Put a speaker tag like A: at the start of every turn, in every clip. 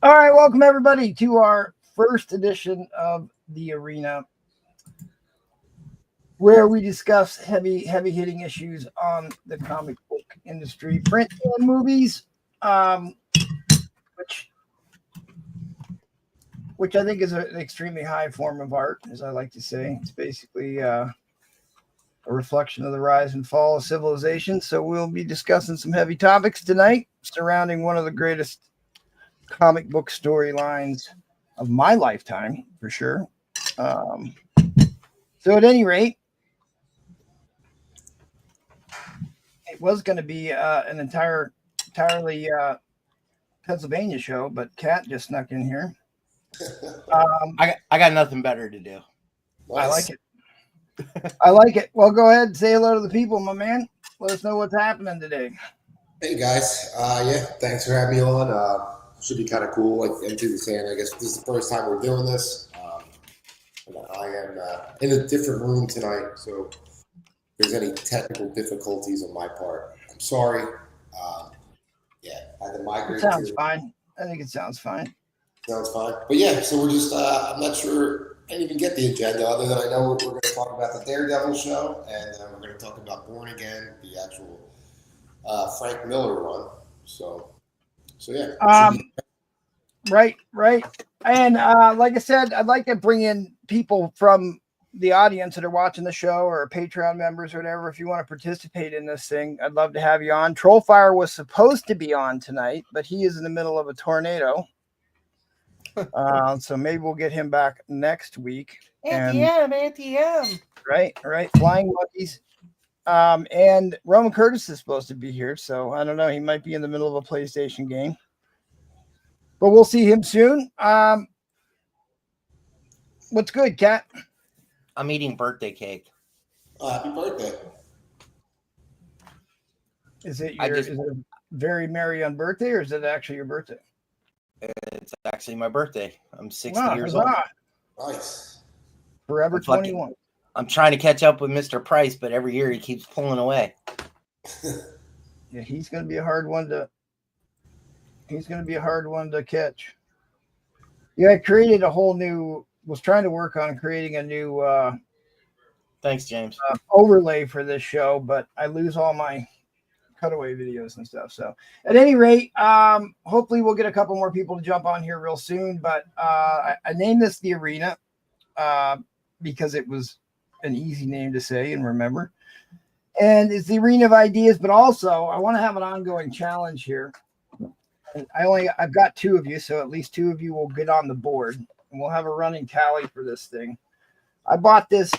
A: All right, welcome everybody to our first edition of The Arena, where we discuss heavy hitting issues on the comic book industry, print and movies, which I think is an extremely high form of art, as I like to say. It's basically a reflection of the rise and fall of civilization. So we'll be discussing some heavy topics tonight surrounding one of the greatest comic book storylines of my lifetime, for sure. So at any rate, it was going to be an entirely Pennsylvania show, but Kat just snuck in here.
B: I got nothing better to do.
A: Nice. I like it. I like it. Well, go ahead and say hello to the people, my man. Let us know what's happening today.
C: Hey guys, thanks for having me on. Should be kind of cool. Like MT was saying, I guess this is the first time we're doing this. I am in a different room tonight, so if there's any technical difficulties on my part, I'm sorry. I had to migrate.
A: It sounds fine. I think it sounds fine.
C: Sounds fine. But yeah, so we're just, I'm not sure, I didn't even get the agenda other than I know we're going to talk about the Daredevil show, and then we're going to talk about Born Again, the actual Frank Miller one. So yeah.
A: Right. And like I said, I'd like to bring in people from the audience that are watching the show or Patreon members or whatever. If you want to participate in this thing, I'd love to have you on. Trollfire was supposed to be on tonight, but he is in the middle of a tornado. So maybe we'll get him back next week.
B: ATM.
A: Right. Flying monkeys. And Roman Curtis is supposed to be here, so I don't know. He might be in the middle of a PlayStation game, but we'll see him soon. What's good, Kat?
B: I'm eating birthday cake.
C: Happy birthday!
A: Is it very merry on birthday, or is it actually your birthday?
B: It's actually my birthday. I'm 60 years old.
C: Nice.
A: Forever 21.
B: I'm trying to catch up with Mr. Price, but every year he keeps pulling away.
A: Yeah, he's going to be a hard one to catch. Yeah, I created was trying to work on creating a new
B: thanks, James.
A: Overlay for this show, but I lose all my cutaway videos and stuff. So at any rate, hopefully we'll get a couple more people to jump on here real soon. But I named this The Arena because it was an easy name to say and remember. And it's the arena of ideas, but also I want to have an ongoing challenge here. And I've got two of you, so at least two of you will get on the board and we'll have a running tally for this thing. I bought this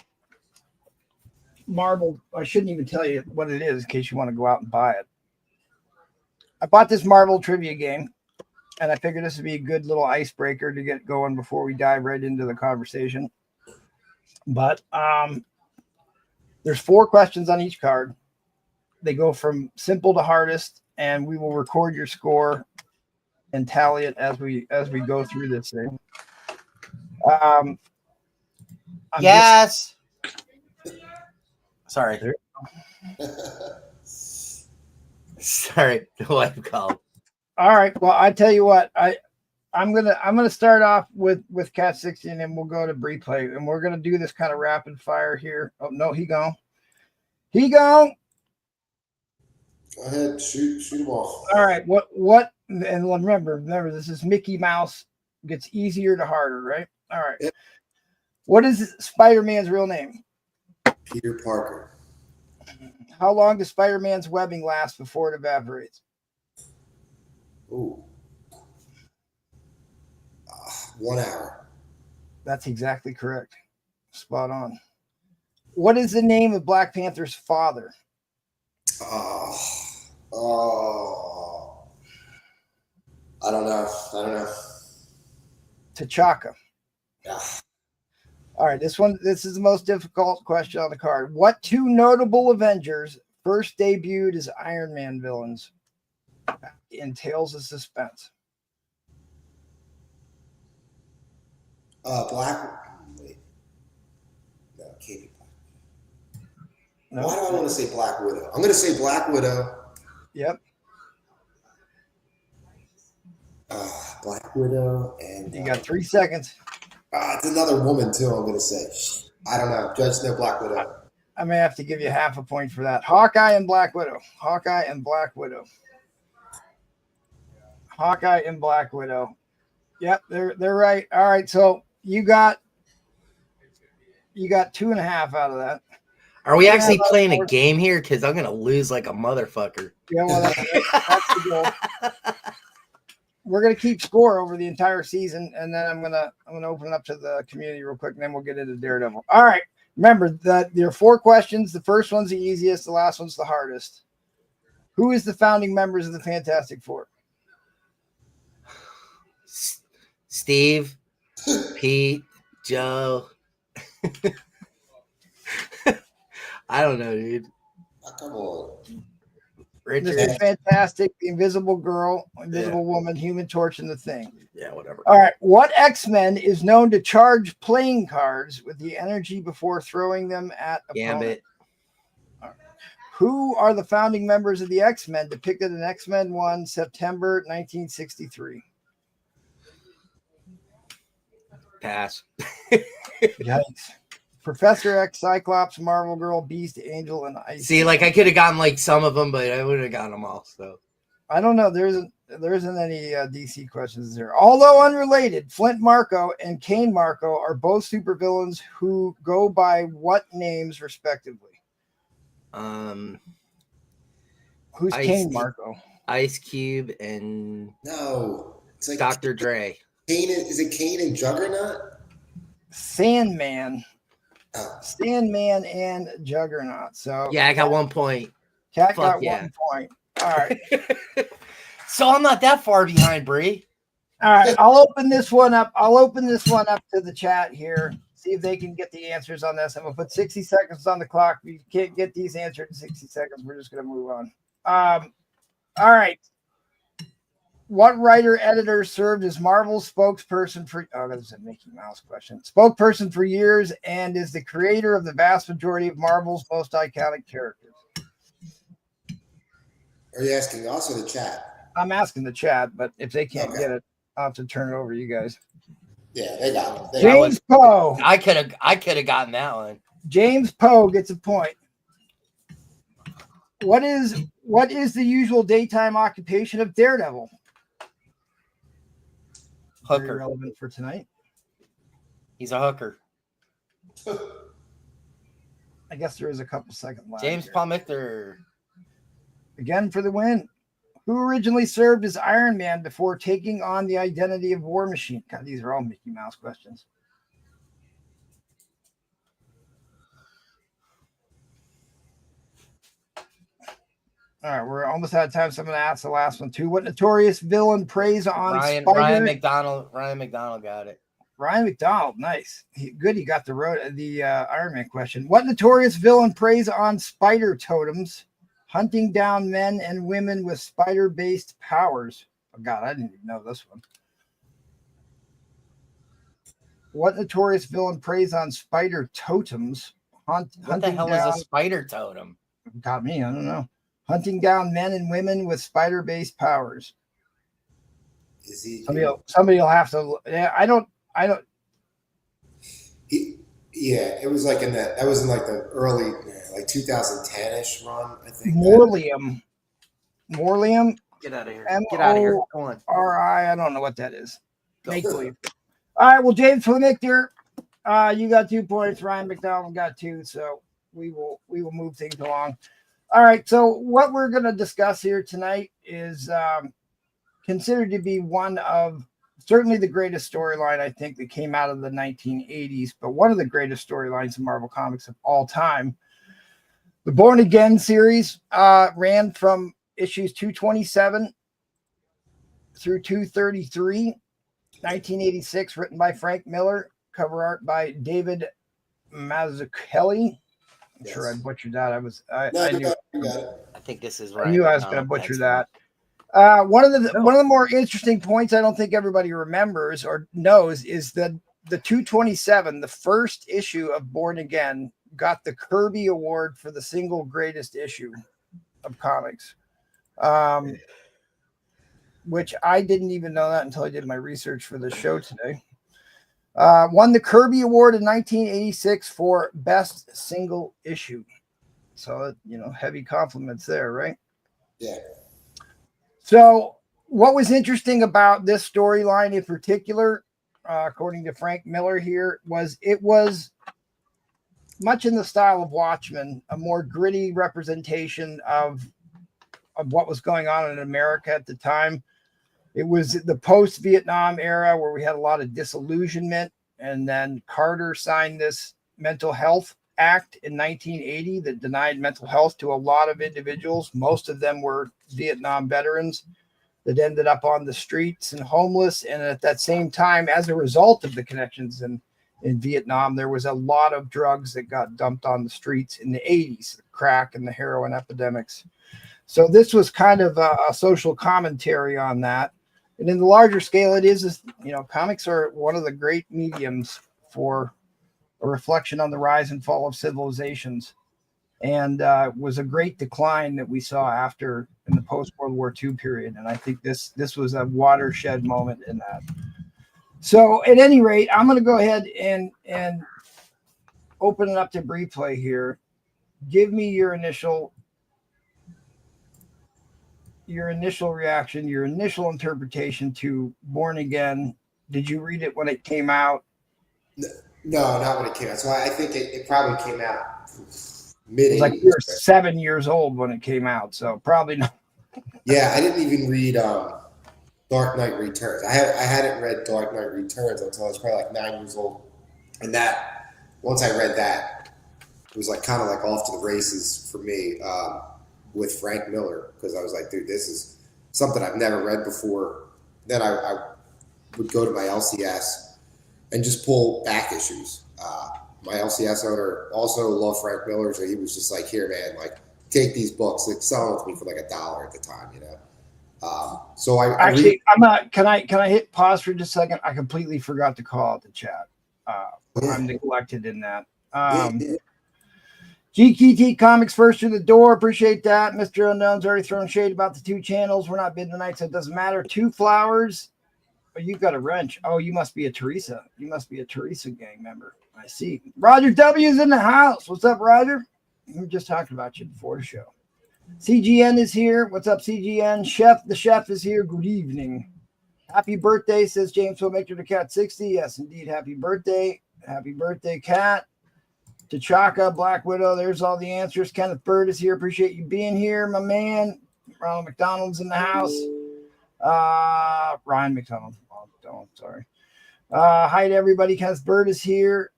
A: marble. I shouldn't even tell you what it is in case you want to go out and buy it. I bought this Marvel trivia game, and I figured this would be a good little icebreaker to get going before we dive right into the conversation. But there's 4 questions on each card. They go from simple to hardest, and we will record your score and tally it as we go through this thing.
B: Yes. Sorry. Sorry, the wife called.
A: All right. Well, I tell you what, I'm gonna start off with Cat 60, and then we'll go to replay, and we're gonna do this kind of rapid fire here. Oh no, he gone.
C: Go ahead, shoot him off.
A: All right. What? And remember, this is Mickey Mouse. Gets easier to harder, right? All right. Yep. What is Spider-Man's real name?
C: Peter Parker.
A: How long does Spider-Man's webbing last before it evaporates?
C: Ooh. 1 hour.
A: That's exactly correct. Spot on. What is the name of Black Panther's father?
C: I don't know.
A: T'Chaka.
C: Yeah.
A: All right, this is the most difficult question on the card. What 2 notable Avengers first debuted as Iron Man villains in Tales of Suspense?
C: Wait. No, it can't be Black.
A: No.
C: Why do I want to say Black Widow? I'm going to say Black Widow.
A: Yep.
C: Black Widow, and
A: You got 3 seconds.
C: it's another woman too. I'm gonna say. I don't know. Judge no Black Widow.
A: I may have to give you half a point for that. Hawkeye and Black Widow. Hawkeye and Black Widow. Hawkeye and Black Widow. Yep, they're right. All right, so you got 2.5 out of that.
B: Are we actually
A: Yeah,
B: playing a game here? Because I'm gonna lose like a motherfucker.
A: Yeah, well, that's the goal. We're gonna keep score over the entire season, and then I'm gonna open it up to the community real quick, and then we'll get into Daredevil. All right. Remember that there are 4 questions. The first one's the easiest. The last one's the hardest. Who is the founding members of the Fantastic Four?
B: Steve, Pete, Joe. I don't know, dude.
C: Come on.
B: Richard.
A: Mr. Fantastic, the Invisible Girl, Invisible Woman, Human Torch, and the Thing.
B: Yeah, whatever.
A: All right. What X-Men is known to charge playing cards with the energy before throwing them at opponents?
B: Gambit.
A: Who are the founding members of the X-Men depicted in X-Men 1, September 1963?
B: Pass.
A: Yikes. Professor X, Cyclops, Marvel Girl, Beast, Angel, and Ice.
B: See, like I could have gotten like some of them, but I wouldn't have gotten them all. So
A: I don't know. There isn't any DC questions there. Although unrelated, Flint Marko and Kane Marko are both supervillains who go by what names respectively? Who's Kane Marko?
B: Ice Cube and
C: No, it's like
B: Dr. Dre.
C: Is it Kane and Juggernaut?
A: Sandman.
C: Oh.
A: Sandman and Juggernaut. So
B: yeah, I got 1 point.
A: Cat got 1 point. All right.
B: So I'm not that far behind, Bree.
A: All right. I'll open this one up to the chat here. See if they can get the answers on this. I'm gonna put 60 seconds on the clock. If you can't get these answered in 60 seconds, we're just gonna move on. All right. What writer editor served as Marvel's spokesperson for that's a Mickey Mouse question. Spokesperson for years and is the creator of the vast majority of Marvel's most iconic characters?
C: Are you asking us or the chat?
A: I'm asking the chat, but if they can't get it, I'll have to turn it over to you guys.
C: Yeah, they got it.
A: James Poe.
B: I could have gotten that one.
A: James Poe gets a point. What is the usual daytime occupation of Daredevil?
B: Hooker.
A: Very relevant for tonight.
B: He's a hooker.
A: I guess there is a couple seconds left.
B: James Palmictor.
A: Again for the win. Who originally served as Iron Man before taking on the identity of War Machine? God, these are all Mickey Mouse questions. All right, we're almost out of time, so I'm going to ask the last one too. What notorious villain preys on Spider?
B: Ryan McDonald got it.
A: Ryan McDonald, nice. He got the Iron Man question. What notorious villain preys on spider totems, hunting down men and women with spider-based powers? Oh God, I didn't even know this one. What notorious villain preys on spider totems?
B: What the hell is a spider totem?
A: Got me. I don't know. Hunting down men and women with spider-based powers.
C: Is he?
A: Somebody will have to. Yeah, I don't.
C: Yeah, it was like that was in like the early, like 2010-ish run, I think.
A: Morlium.
B: Get out of here.
A: Get out of here. Go on. I don't know what that is. Make believe. All right. Well, James Palmictor, you got 2 points. Ryan McDonald got 2. So we will move things along. All right. So what we're going to discuss here tonight is considered to be one of certainly the greatest storyline, I think, that came out of the 1980s, but one of the greatest storylines in Marvel Comics of all time. The Born Again series ran from issues 227 through 233, 1986, written by Frank Miller, cover art by David Mazzucchelli. I'm sure I butchered that. I knew.
B: I think this is right.
A: I knew I was going to butcher that. One of the more interesting points I don't think everybody remembers or knows is that the 227, the first issue of Born Again, got the Kirby Award for the single greatest issue of comics. which I didn't even know that until I did my research for the show today. Won the Kirby Award in 1986 for Best Single Issue. So, heavy compliments there, right?
C: Yeah.
A: So what was interesting about this storyline in particular, according to Frank Miller here, was it was much in the style of Watchmen, a more gritty representation of what was going on in America at the time. It was the post-Vietnam era where we had a lot of disillusionment, and then Carter signed this mental health act in 1980 that denied mental health to a lot of individuals. Most of them were Vietnam veterans that ended up on the streets and homeless. And at that same time, as a result of the connections in Vietnam, there was a lot of drugs that got dumped on the streets in the 80s, the crack and the heroin epidemics. So this was kind of a social commentary on that. And in the larger scale, it is, comics are one of the great mediums for a reflection on the rise and fall of civilizations, and was a great decline that we saw after in the post-World War II period. And I think this was a watershed moment in that. So at any rate, I'm going to go ahead and open it up to brief play here. Give me your initial reaction, your initial interpretation to Born Again. Did you read it when it came out?
C: No, not when it came out. So I think it probably came out mid-80s.
A: It was like you were 7 years old when it came out, so probably not.
C: Yeah, I didn't even read Dark Knight Returns. I hadn't read Dark Knight Returns until I was probably like 9 years old. And that, once I read that, it was like kind of like off to the races for me with Frank Miller, because I was like, dude, this is something I've never read before. Then I would go to my LCS and just pull back issues. My LCS owner also loved Frank Miller, so he was just like, here, man, like, take these books. Like, sell them to me for like $1 at the time, So
A: can I hit pause for just a second? I completely forgot to call out the chat. I'm neglected in that. GKT Comics first through the door. Appreciate that. Mr. Unknown's already thrown shade about the 2 channels. We're not bidding tonight, so it doesn't matter. 2 flowers. Oh, you've got a wrench. Oh, you must be a Teresa. You must be a Teresa gang member. I see. Roger W is in the house. What's up, Roger? We were just talking about you before the show. CGN is here. What's up, CGN? The chef is here. Good evening. Happy birthday, says James Filmmaker to Cat 60. Yes, indeed. Happy birthday. Happy birthday, Cat. T'Chaka, Black Widow. There's all the answers. Kenneth Bird is here. Appreciate you being here, my man. Ronald McDonald's in the house. Ryan McDonald. Oh, sorry. Hi to everybody. Kenneth Bird is here.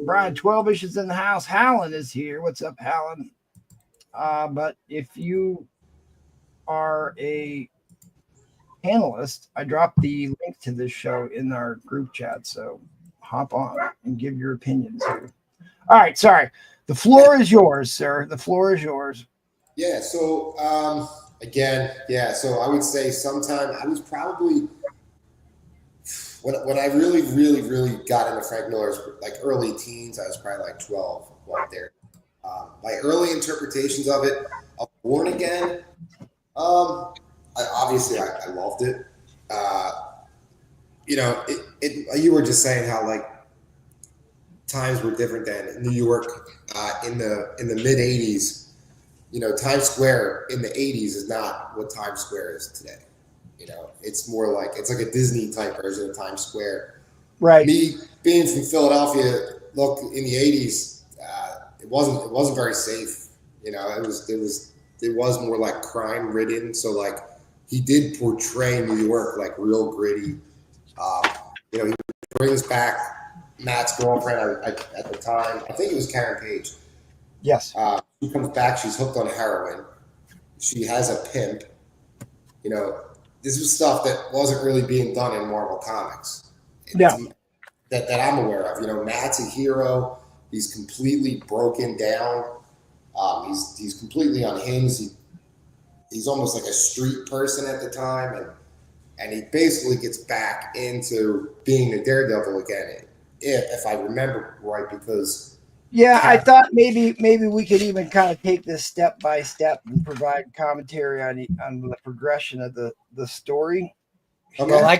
A: Brian 12ish is in the house. Hallen is here. What's up, Hallen? But if you are a panelist, I dropped the link to this show in our group chat, so hop on and give your opinions here. All right, sorry. The floor is yours, sir. The floor is yours.
C: Yeah, so so I would say sometime I was probably when I really, really, really got into Frank Miller's like early teens, I was probably like 12 right there. My early interpretations of it, of Born Again, I loved it. You were just saying how like times were different then in New York in the mid 80s. Times Square in the 80s is not what Times Square is today. It's more like it's like a Disney type version of Times Square.
A: Right.
C: Me being from Philadelphia, look, in the 80s, it wasn't very safe. It was more like crime ridden. So like he did portray New York like real gritty. He brings back Matt's girlfriend at the time. I think it was Karen Page.
A: Yes.
C: She comes back. She's hooked on heroin. She has a pimp. This was stuff that wasn't really being done in Marvel Comics.
A: Yeah.
C: That I'm aware of. Matt's a hero. He's completely broken down. He's completely unhinged. He's almost like a street person at the time, and he basically gets back into being the Daredevil again, if I remember right, because
A: Yeah, I thought maybe we could even kind of take this step by step and provide commentary on the progression of the story.
C: Okay.
B: Well, I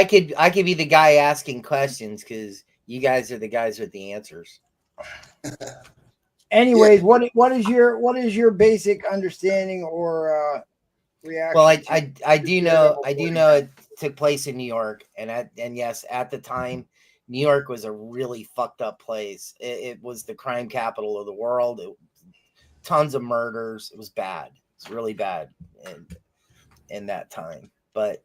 B: could be the guy asking questions because you guys are the guys with the answers.
A: Anyways, what is your basic understanding or reaction?
B: Well,
A: to
B: I
A: the
B: do
A: Daredevil
B: know
A: story?
B: it took place in New York, and yes, at the time, New York was a really fucked up place. It was the crime capital of the world. Tons of murders. It was bad. It's really bad in that time. But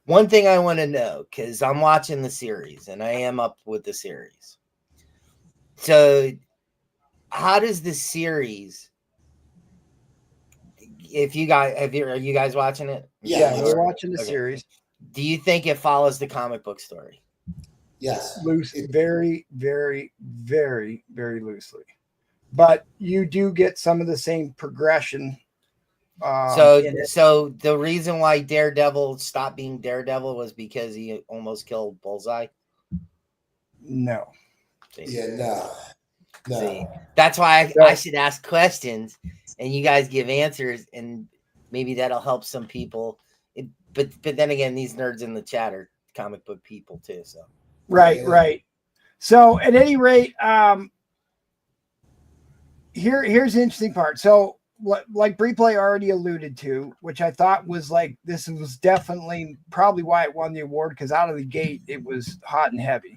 B: one thing I want to know, because I'm watching the series and I am up with the series. So, how does the series? If you guys are you guys watching it?
A: Yeah,
C: Yeah.
A: we're watching the
B: Okay.
A: series.
B: Do you think it follows the comic book story?
C: Yes.
A: Loose, very, very, very, very loosely. But you do get some of the same progression.
B: So the reason why Daredevil stopped being Daredevil was because he almost killed Bullseye.
A: No.
B: See?
C: Yeah. No. No.
B: See, that's why
A: No.
B: I should ask questions, and you guys give answers, and maybe that'll help some people. But then again, these nerds in the chat are comic book people too. So
A: Right,
C: Yeah.
A: right. So at any rate, here's the interesting part. So what, like Breplay already alluded to, which I thought was like this was definitely probably why it won the award, because out of the gate it was hot and heavy.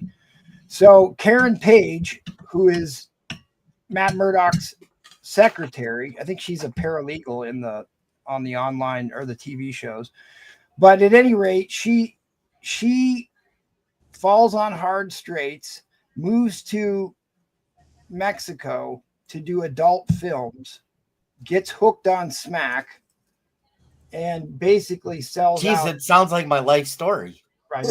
A: So Karen Page, who is Matt Murdock's secretary, I think she's a paralegal on the online or the TV shows. But at any rate, she falls on hard straits, moves to Mexico to do adult films, gets hooked on smack, and basically sells
B: jeez,
A: out.
B: it sounds like my life story.
A: Right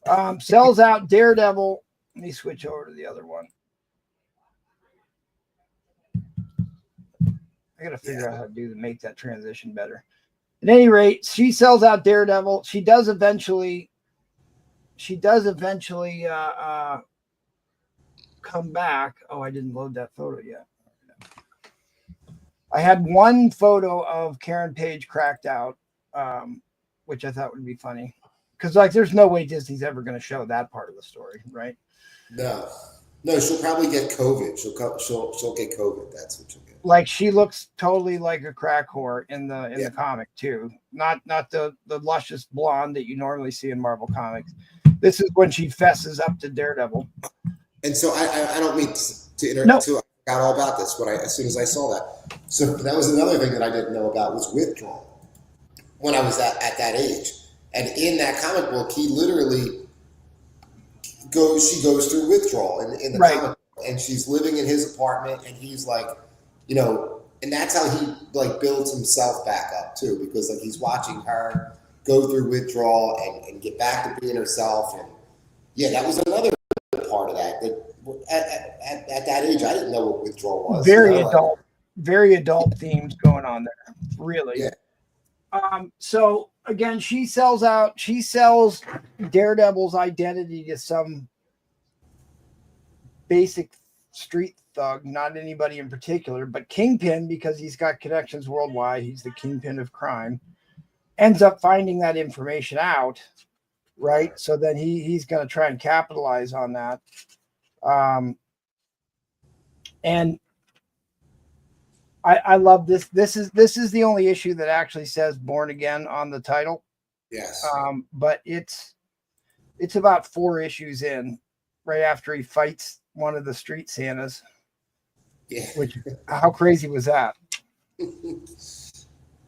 A: up. Sells out Daredevil. Let me switch over to the other one. I got to figure out how to make that transition better. At any rate, she sells out Daredevil. She does eventually come back. Oh, I didn't load that photo yet. I had one photo of Karen Page cracked out, which I thought would be funny, because like there's no way Disney's ever going to show that part of the story, right?
C: No. No. She'll probably get COVID. She'll get COVID. That's what she'll get.
A: Like she looks totally like a crack whore in the comic too. Not the luscious blonde that you normally see in Marvel comics. This is when she fesses up to Daredevil.
C: And so I don't mean to
A: Nope.
C: I forgot all about this as soon as I saw that. So that was another thing that I didn't know about was withdrawal when I was at that age. And in that comic book, he literally she goes through withdrawal in the comic book, and she's living in his apartment, and he's like, and that's how he like builds himself back up too, because like he's watching her go through withdrawal and get back to being herself. And yeah, that was another part of that. At that age, I didn't know what withdrawal was.
A: Very adult themes going on there. Really.
C: Yeah.
A: So again, she sells Daredevil's identity to some basic street thug, not anybody in particular, but Kingpin, because he's got connections worldwide. He's the kingpin of crime. Ends up finding that information out, right? So then he's going to try and capitalize on that. And I love this. This is the only issue that actually says "Born Again" on the title.
C: Yes.
A: But it's about 4 issues in, right after he fights one of the street Santas.
C: Yeah.
A: Which, how crazy was that?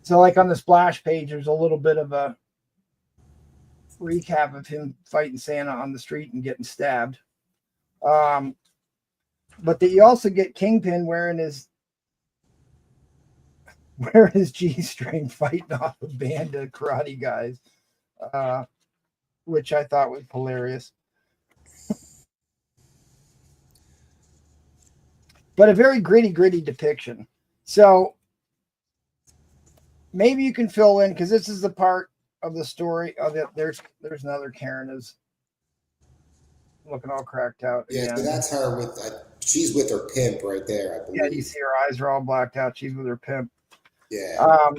A: So, like on the splash page, there's a little bit of a recap of him fighting Santa on the street and getting stabbed. But that you also get Kingpin wearing his G-string, fighting off a band of karate guys, which I thought was hilarious. But a very gritty depiction. So maybe you can fill in, because this is the part of the story of it. There's another Karen. looking all cracked out
C: Yeah,
A: again.
C: so that's her with. She's with her pimp right there, I believe.
A: Yeah, you see her eyes are all blacked out. She's with her pimp.
C: Yeah.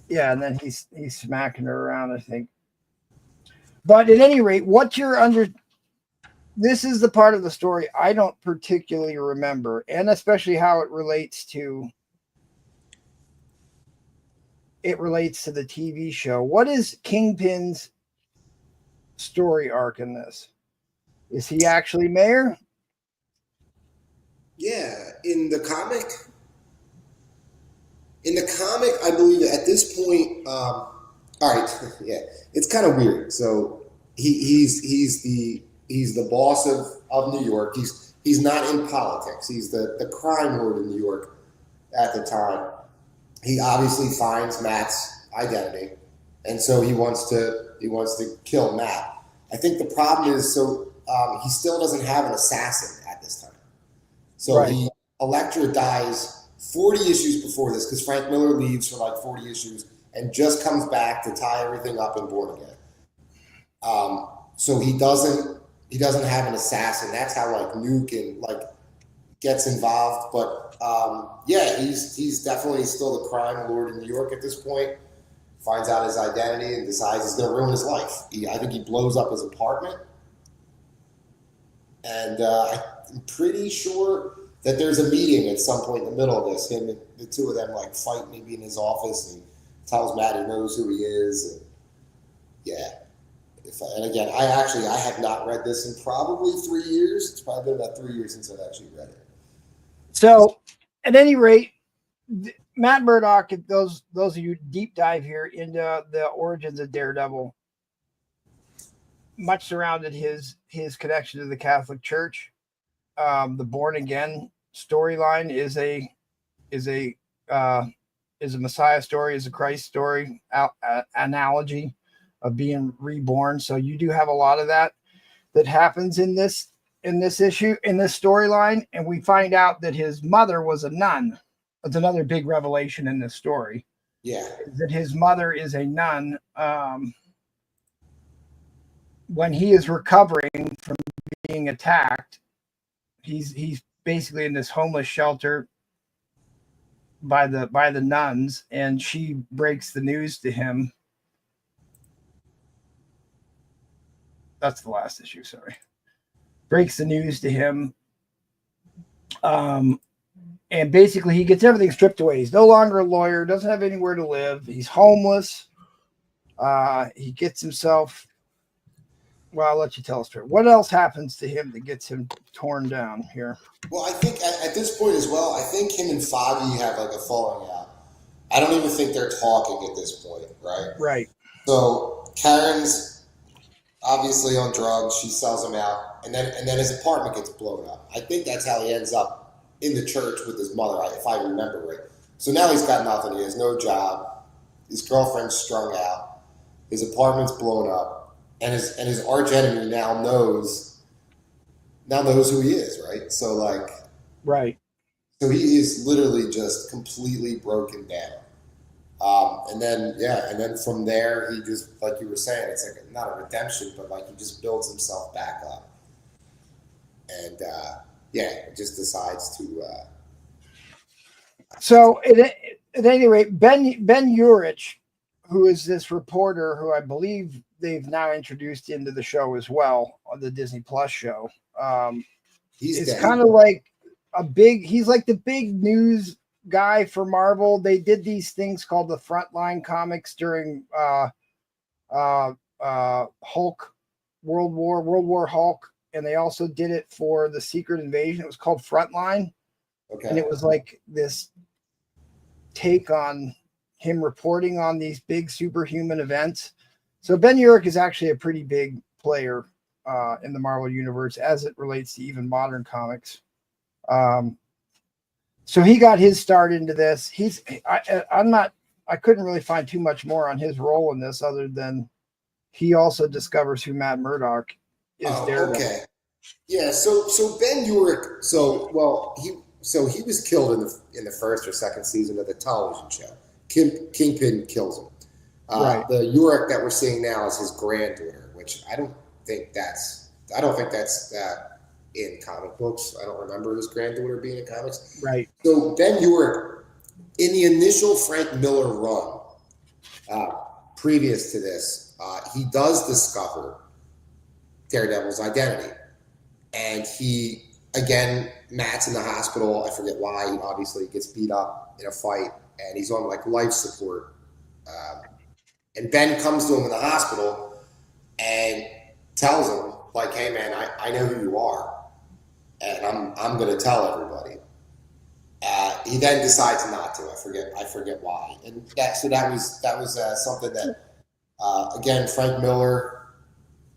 A: Yeah, and then he's smacking her around, I think. But at any rate, what you're under. This is the part of the story I don't particularly remember, and especially how it relates to the TV show. What is Kingpin's story arc in this? Is he actually mayor?
C: Yeah, in the comic, I believe at this point. All right, yeah, it's kind of weird. So he's the boss of New York. He's not in politics. He's the crime lord in New York at the time. He obviously finds Matt's identity, and so he wants to kill Matt. I think the problem is he still doesn't have an assassin at this time. So
A: Right.
C: Elektra dies 40 issues before this because Frank Miller leaves for like 40 issues and just comes back to tie everything up in Born Again. So he doesn't have an assassin. That's how like Nuke gets involved. But yeah, he's definitely still the crime lord in New York at this point. Finds out his identity and decides he's going to ruin his life. I think he blows up his apartment. And I'm pretty sure that there's a meeting at some point in the middle of this. Him and the two of them like fight maybe in his office, and he tells Matt he knows who he is. And yeah. And again, I have not read this in probably 3 years. It's probably been about 3 years since I've actually read it.
A: So, at any rate, Matt Murdock, those of you deep dive here into the origins of Daredevil, much surrounded his connection to the Catholic Church. The Born Again storyline is a Messiah story, is a Christ story, analogy of being reborn. So you do have a lot of that happens in this issue, in this storyline, and we find out that his mother was a nun. That's another big revelation in this story.
C: Yeah,
A: that his mother is a nun. When he is recovering from being attacked, he's basically in this homeless shelter by the nuns, and she breaks the news to him. That's the last issue, sorry. Breaks the news to him. And basically he gets everything stripped away. He's no longer a lawyer, doesn't have anywhere to live. He's homeless. He gets himself, well, I'll let you tell us. What else happens to him that gets him torn down here?
C: Well, I think at this point as well, I think him and Foggy have like a falling out. I don't even think they're talking at this point, right?
A: Right.
C: So Karen's obviously on drugs. She sells him out, and then his apartment gets blown up. I think that's how he ends up in the church with his mother, if I remember right. So now he's got nothing. He has no job. His girlfriend's strung out. His apartment's blown up, and his arch enemy now knows who he is, right? So like,
A: right.
C: So he is literally just completely broken down. And then from there, he just, like you were saying, it's like not a redemption, but like he just builds himself back up. And just decides to.
A: So at any rate, Ben Urich, who is this reporter who I believe they've now introduced into the show as well, on the Disney Plus show, is kind of like he's like the big news guy for Marvel. They did these things called the Frontline comics during Hulk, World War Hulk, and they also did it for the Secret Invasion. It was called Frontline.
C: Okay.
A: And it was like this take on him reporting on these big superhuman events. So Ben Urich is actually a pretty big player in the Marvel universe as it relates to even modern comics. So he got his start into this. I couldn't really find too much more on his role in this other than he also discovers who Matt Murdock is. Daredevil.
C: Okay. Yeah. So Ben Urich. He was killed in the first or second season of the television show. Kingpin kills him.
A: Right.
C: The Urich that we're seeing now is his granddaughter, which I don't think that's in comic books. I don't remember his granddaughter being in comics.
A: Right.
C: So Ben Urich, in the initial Frank Miller run, previous to this, he does discover Daredevil's identity. And he, again, Matt's in the hospital. I forget why. He obviously gets beat up in a fight, and he's on like life support. And Ben comes to him in the hospital and tells him, like, hey, man, I know who you are, and I'm going to tell everybody. He then decides not to. I forget why. And that was something that, again, Frank Miller,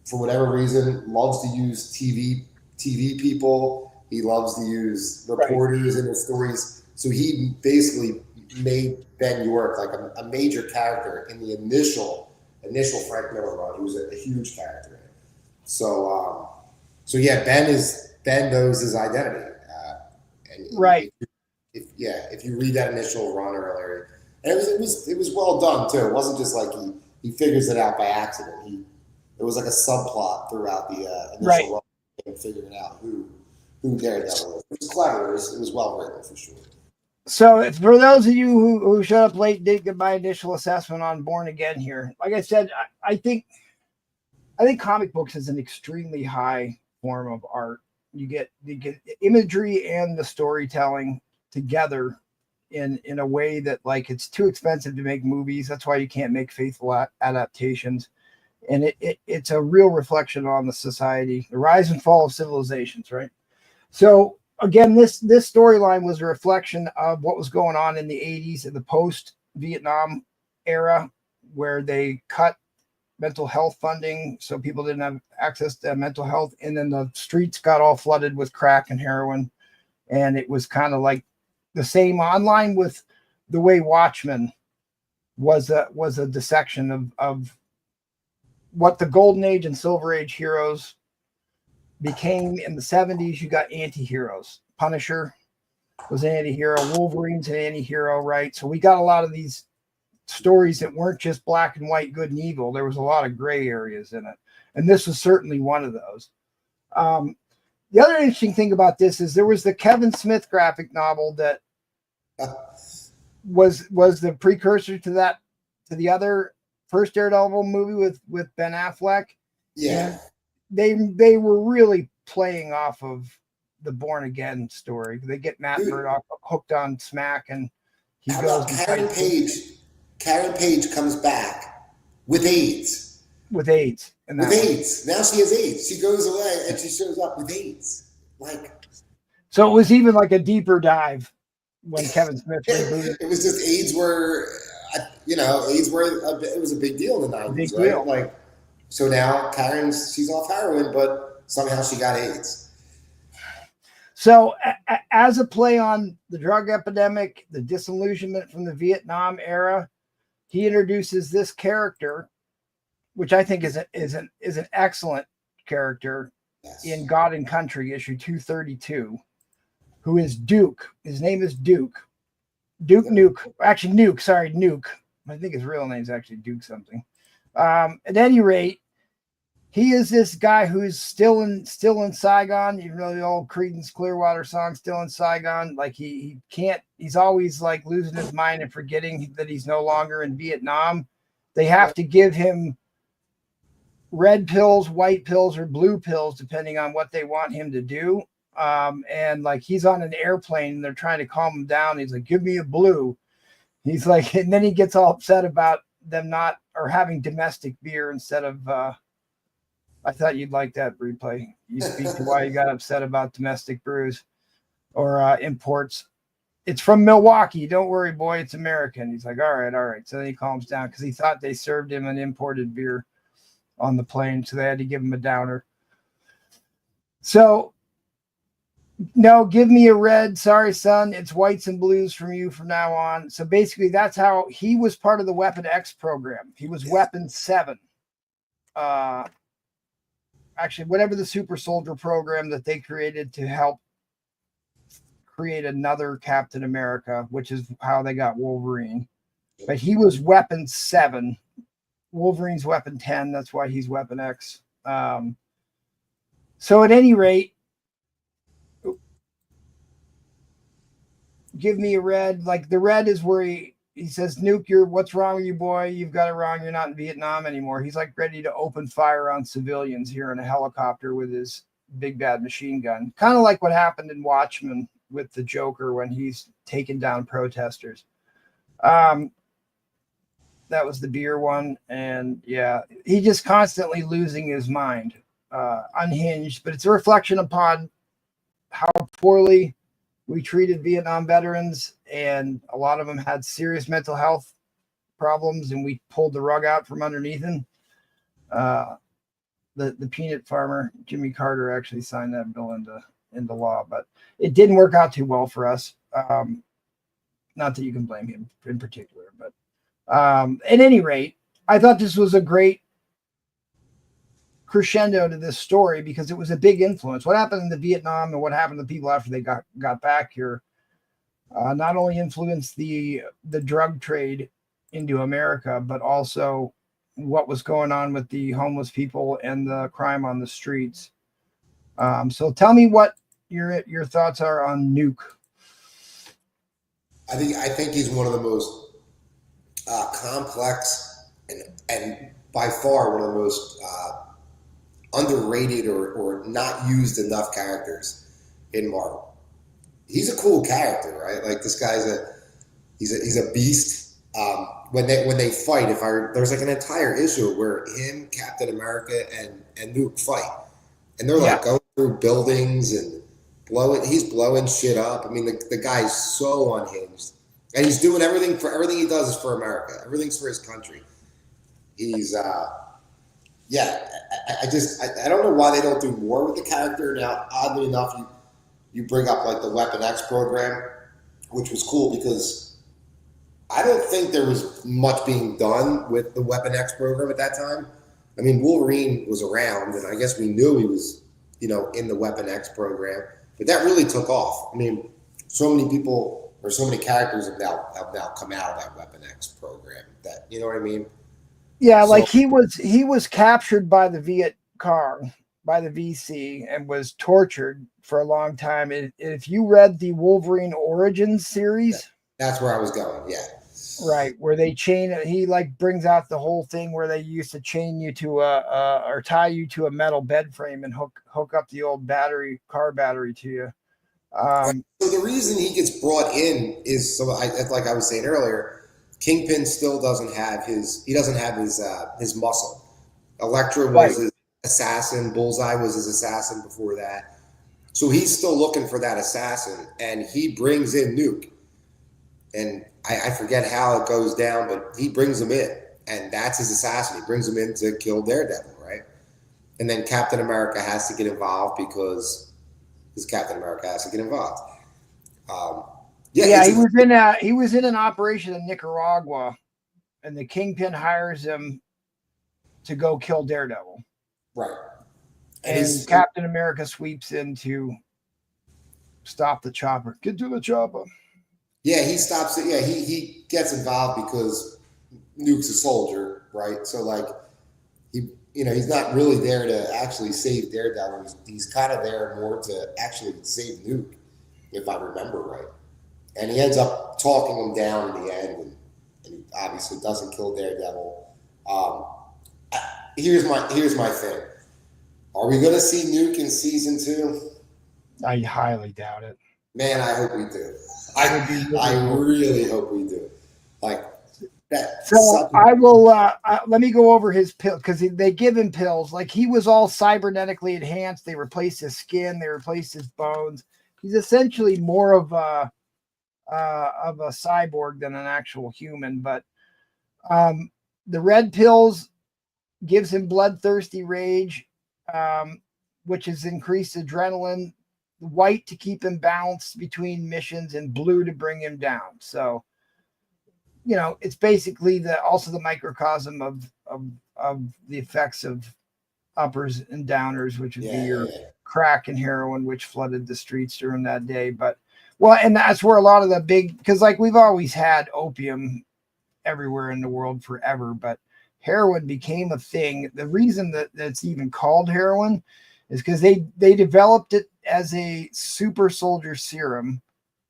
C: for whatever reason, loves to use TV people. He loves to use reporters in his stories. So he basically made Ben Urich like a major character in the initial Frank Miller run. He was a huge character in it. So yeah, Ben knows his identity. And if you read that initial run earlier, and it was well done too. It wasn't just like he figures it out by accident. It was like a subplot throughout the initial run and figuring out who Daredevil is. It was clever. It was well written for sure.
A: So for those of you who showed up late, did get my initial assessment on Born Again here. Like I said, I think comic books is an extremely high form of art. You get the imagery and the storytelling together in a way that, like, it's too expensive to make movies. That's why you can't make faithful adaptations. And it's a real reflection on the society, the rise and fall of civilizations, right? So again, this storyline was a reflection of what was going on in the 80s, in the post-Vietnam era, where they cut mental health funding, so people didn't have access to mental health, and then the streets got all flooded with crack and heroin, and it was kind of like the same online with the way Watchmen was a dissection of what the Golden Age and Silver Age heroes became. In the 70s. You got anti-heroes. Punisher was an anti-hero. Wolverine's an anti-hero, right? So we got a lot of these stories that weren't just black and white, good and evil. There was a lot of gray areas in it. And this was certainly one of those. The other interesting thing about this is there was the Kevin Smith graphic novel that was the precursor to the other first Daredevil movie with Ben Affleck.
C: Yeah.
A: And they were really playing off of the Born Again story. They get Matt Murdock hooked on smack, and he
C: How
A: goes.
C: About Karen Page comes back with AIDS.
A: With AIDS.
C: Now she has AIDS. She goes away and she shows up with AIDS.
A: So it was even like a deeper dive when Kevin Smith rebooted.
C: It was just AIDS were, it was a big deal in the 90s,
A: big
C: right?
A: Deal.
C: So now she's off heroin, but somehow she got AIDS.
A: So as a play on the drug epidemic, the disillusionment from the Vietnam era, he introduces this character, which I think is an excellent character, yes, in God and Country, issue 232, who is Duke. His name is Duke. Nuke. Actually, Nuke. Sorry, Nuke. I think his real name is actually Duke something. At any rate, he is this guy who's still in Saigon. You know, the old Creedence Clearwater song, "Still in Saigon." Like he can't. He's always like losing his mind and forgetting that he's no longer in Vietnam. They have to give him red pills, white pills, or blue pills, depending on what they want him to do. And like he's on an airplane and they're trying to calm him down. He's like, "Give me a blue." He's like, and then he gets all upset about them not, or having domestic beer instead of, I thought you'd like that replay. You speak to why you got upset about domestic brews or imports. It's from Milwaukee. Don't worry, boy. It's American. He's like, all right. So then he calms down because he thought they served him an imported beer on the plane. So they had to give him a downer. So, no, give me a red. Sorry, son. It's whites and blues from you from now on. So basically that's how he was part of the Weapon X program. He was Weapon 7. Actually, whatever the super soldier program that they created to help create another Captain America, which is how they got Wolverine. But he was Weapon 7. Wolverine's Weapon 10. That's why he's Weapon X. So at any rate, give me a red. Like the red is where he says, Nuke, what's wrong with you, boy? You've got it wrong. You're not in Vietnam anymore. He's like ready to open fire on civilians here in a helicopter with his big bad machine gun. Kind of like what happened in Watchmen with the Joker when he's taken down protesters. That was the beer one. And yeah, he just constantly losing his mind, unhinged, but it's a reflection upon how poorly we treated Vietnam veterans, and a lot of them had serious mental health problems, and we pulled the rug out from underneath them. The peanut farmer, Jimmy Carter, actually signed that bill into law, but it didn't work out too well for us. Not that you can blame him in particular, but at any rate, I thought this was a great crescendo to this story because it was a big influence. What happened in the Vietnam and what happened to people after they got back here not only influenced the drug trade into America, but also what was going on with the homeless people and the crime on the streets. So tell me what your thoughts are on Nuke.
C: I think he's one of the most complex and by far one of the most underrated or not used enough characters in Marvel. He's a cool character, right? Like this guy's he's a beast. When they fight, there's like an entire issue where him, Captain America, and Nuke fight, and they're like going through buildings and he's blowing shit up. I mean, the guy's so unhinged, and he's doing everything he does is for America. Everything's for his country. He's I don't know why they don't do more with the character. Now, oddly enough, you bring up like the Weapon X program, which was cool because I don't think there was much being done with the Weapon X program at that time. I mean, Wolverine was around, and I guess we knew he was, in the Weapon X program, but that really took off. I mean, so many people or so many characters have now come out of that Weapon X program. That, you know what I mean?
A: Yeah, like he was captured by the Viet Cong, by the VC, and was tortured for a long time. And if you read the Wolverine Origins series,
C: that's where I was going. Yeah,
A: right, where they he like brings out the whole thing where they used to chain you to or tie you to a metal bed frame and hook up the old car battery to you.
C: So the reason he gets brought in is like I was saying earlier. Kingpin still doesn't have his muscle. Elektra was his assassin. Bullseye was his assassin before that. So he's still looking for that assassin, and he brings in Nuke. And I forget how it goes down, but he brings him in, and that's his assassin. He brings him in to kill Daredevil, right? And then Captain America has to get involved because Captain America has to get involved.
A: He was in an operation in Nicaragua, and the Kingpin hires him to go kill Daredevil.
C: Right.
A: And Captain America sweeps in to stop the chopper. Get to the chopper.
C: Yeah, he stops it. Yeah, he gets involved because Nuke's a soldier, right? So like he's not really there to actually save Daredevil. He's kind of there more to actually save Nuke, if I remember right. And he ends up talking him down in the end, and he obviously doesn't kill Daredevil. Here's my thing: are we going to see Nuke in season 2?
A: I highly doubt it.
C: Man, I hope we do. I really hope we do. Like that.
A: So I will. Let me go over his pill because they give him pills. Like he was all cybernetically enhanced. They replaced his skin. They replaced his bones. He's essentially more of a cyborg than an actual human, but the red pills gives him bloodthirsty rage, which is increased adrenaline, white to keep him balanced between missions, and blue to bring him down. So it's basically also the microcosm of the effects of uppers and downers, which would be your crack and heroin, which flooded the streets during that day. But and that's where a lot of the because like we've always had opium everywhere in the world forever, but heroin became a thing. The reason that it's even called heroin is because they developed it as a super soldier serum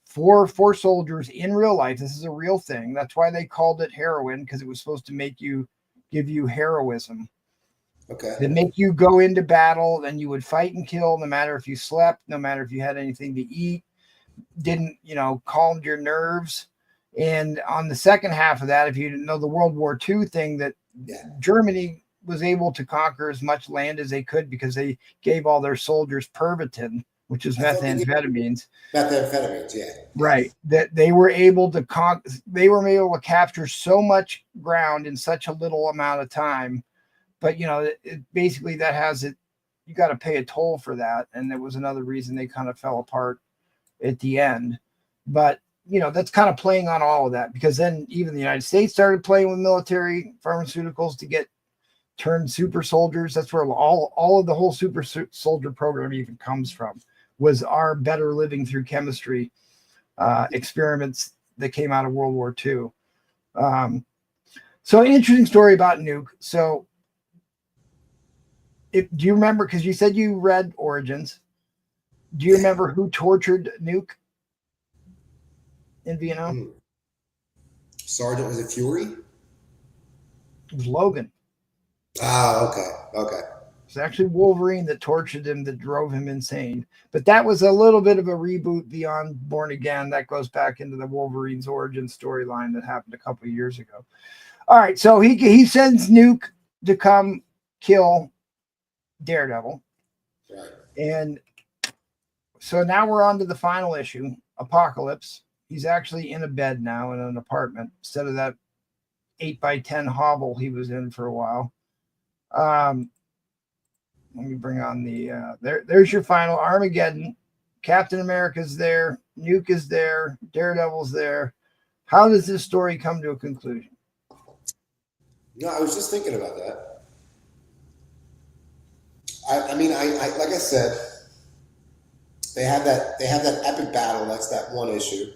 A: for soldiers in real life. This is a real thing. That's why they called it heroin, because it was supposed to give you heroism.
C: Okay.
A: To make you go into battle, and you would fight and kill, no matter if you slept, no matter if you had anything to eat, didn't, calmed your nerves. And on the second half of that, if you didn't know the World War II thing, that Germany was able to conquer as much land as they could because they gave all their soldiers Pervitin, which is methamphetamines.
C: Methamphetamines, yeah.
A: Right. That they were able to capture so much ground in such a little amount of time. But basically that has it. You got to pay a toll for that, and there was another reason they kind of fell apart at the end. But that's kind of playing on all of that, because then even the United States started playing with military pharmaceuticals to get turned super soldiers. That's where all of the whole super soldier program even comes from, was our better living through chemistry experiments that came out of World War II. So an interesting story about Nuke. So do you remember, because you said you read Origins, do you remember who tortured Nuke in Vietnam?
C: Sergeant, was it Fury?
A: It was Logan.
C: Ah, okay.
A: It's actually Wolverine that tortured him, that drove him insane. But that was a little bit of a reboot beyond Born Again. That goes back into the Wolverine's origin storyline that happened a couple of years ago. All right, so he sends Nuke to come kill Daredevil.
C: Right.
A: And so now we're on to the final issue, Apocalypse. He's actually in a bed now in an apartment instead of that 8x10 hovel he was in for a while. Let me bring on the there's your final Armageddon. Captain America's there, Nuke is there, Daredevil's there. How does this story come to a conclusion?
C: No, I was just thinking about that. I mean, I like I said, they have that epic battle. That's that one issue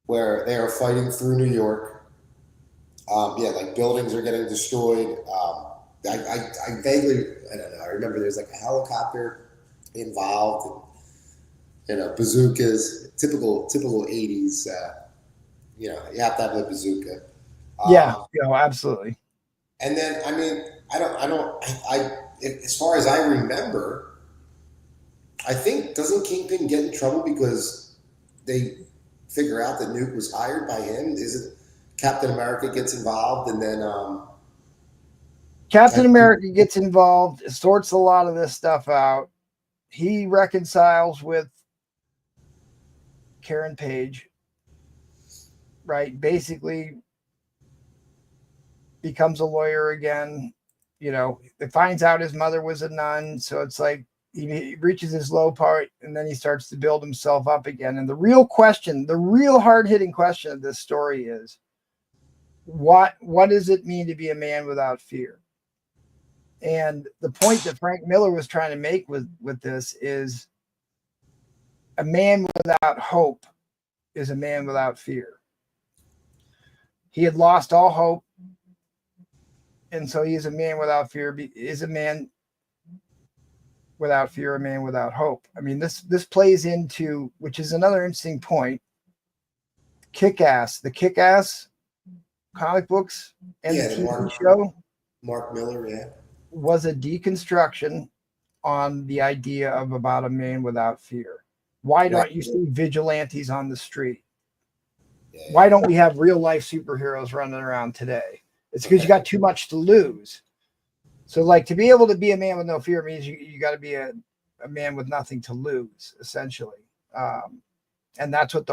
C: where they are fighting through New York. Like buildings are getting destroyed. I vaguely, I don't know. I remember there's like a helicopter involved, and bazookas. Typical 80s. You have to have a bazooka.
A: Absolutely.
C: And then, I mean, as far as I remember, I think, doesn't Kingpin get in trouble because they figure out that Nuke was hired by him? Is it Captain America gets involved, and then
A: Captain America gets involved, sorts a lot of this stuff out. He reconciles with Karen Page, right? Basically becomes a lawyer again. It finds out his mother was a nun. So it's like he reaches his low part, and then he starts to build himself up again. And the real hard-hitting question of this story is, what does it mean to be a man without fear? And the point that Frank Miller was trying to make with this is, a man without hope is a man without fear. He had lost all hope, and so he is a man without fear. Is a man without fear a man without hope? I mean, this plays into, which is another interesting point, the Kick-Ass comic books and the TV show.
C: Mark Miller,
A: was a deconstruction on the idea of about a man without fear. Why don't you see vigilantes on the street? Why don't we have real life superheroes running around today? It's because you got too much to lose. So, like, to be able to be a man with no fear means you got to be a man with nothing to lose, essentially. And that's what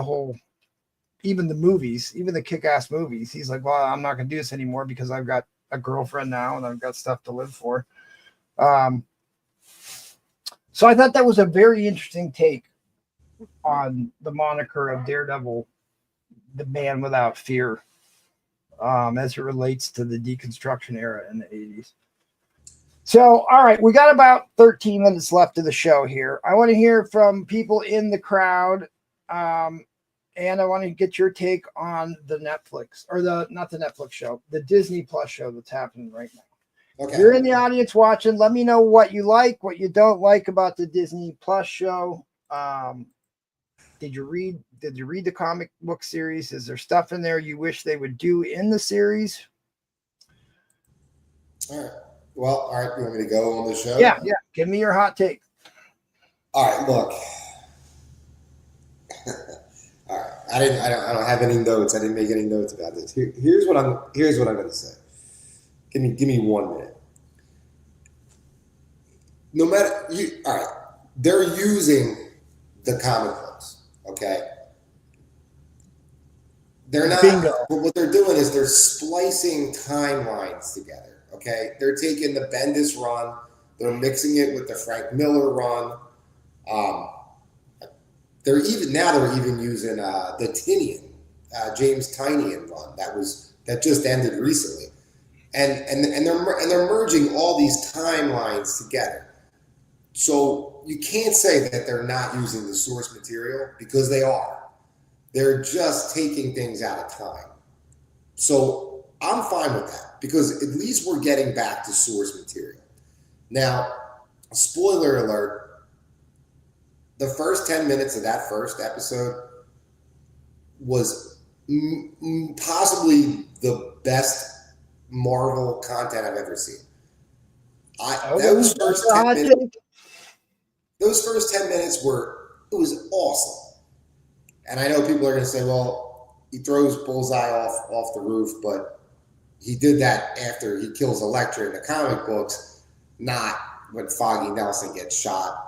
A: even the movies, even the Kick-Ass movies, he's like, well, I'm not going to do this anymore because I've got a girlfriend now and I've got stuff to live for. So I thought that was a very interesting take on the moniker of Daredevil, the man without fear, as it relates to the deconstruction era in the 80s. So, all right, we got about 13 minutes left of the show here. I want to hear from people in the crowd. and I want to get your take on the Netflix or not the Netflix show, the Disney Plus show that's happening right now.
C: Okay.
A: If you're in the audience watching, let me know what you like, what you don't like about the Disney Plus show. Did you read the comic book series? Is there stuff in there you wish they would do in the series?
C: All right. Well, all right. You want me to go on the show?
A: Yeah. Give me your hot take.
C: All right. Look. All right. I don't have any notes. I didn't make any notes about this. Here's what I'm going to say. Give me 1 minute. No matter all right. They're using the comic books. Okay. They're not.
A: Bingo.
C: What they're doing is they're splicing timelines together. Okay. They're taking the Bendis run. They're mixing it with the Frank Miller run. They're even using the Tinian, James Tynion run that just ended recently, and they're merging all these timelines together. So you can't say that they're not using the source material because they are. They're just taking things out of time. So I'm fine with that because at least we're getting back to source material. Now, spoiler alert, the first 10 minutes of that first episode was possibly the best Marvel content I've ever seen. Those first 10 minutes it was awesome. And I know people are going to say, well, he throws Bullseye off the roof, but he did that after he kills Elektra in the comic books, not when Foggy Nelson gets shot.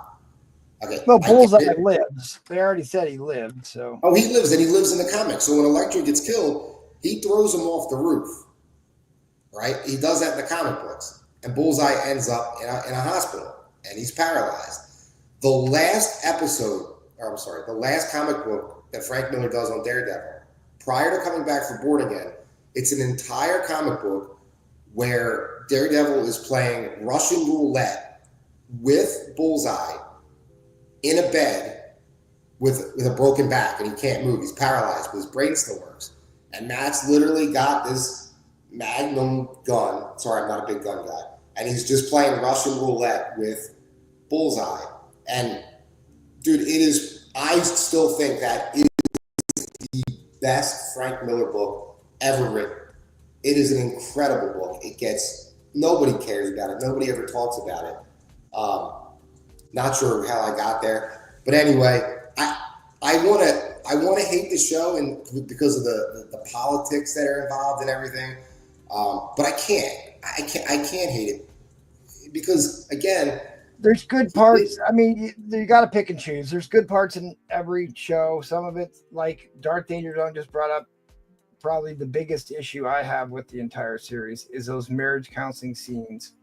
C: Okay.
A: Well, Bullseye lives. They already said he lived, so.
C: Oh, he lives, and he lives in the comics. So when Elektra gets killed, he throws him off the roof, right? He does that in the comic books. And Bullseye ends up in a hospital, and he's paralyzed. The last comic book that Frank Miller does on Daredevil, prior to coming back from Born Again, it's an entire comic book where Daredevil is playing Russian roulette with Bullseye in a bed with a broken back, and he can't move. He's paralyzed, but his brain still works. And Matt's literally got this Magnum gun. Sorry, I'm not a big gun guy. And he's just playing Russian roulette with Bullseye. And dude, I still think that is the best Frank Miller book ever written. It is an incredible book. Nobody cares about it. Nobody ever talks about it. Not sure how I got there, but anyway, I want to hate the show and because of the politics that are involved and everything, but I can't hate it because again,
A: there's good parts. I mean, you got to pick and choose. There's good parts in every show. Some of it, like Darth Danger Zone just brought up, probably the biggest issue I have with the entire series is those marriage counseling scenes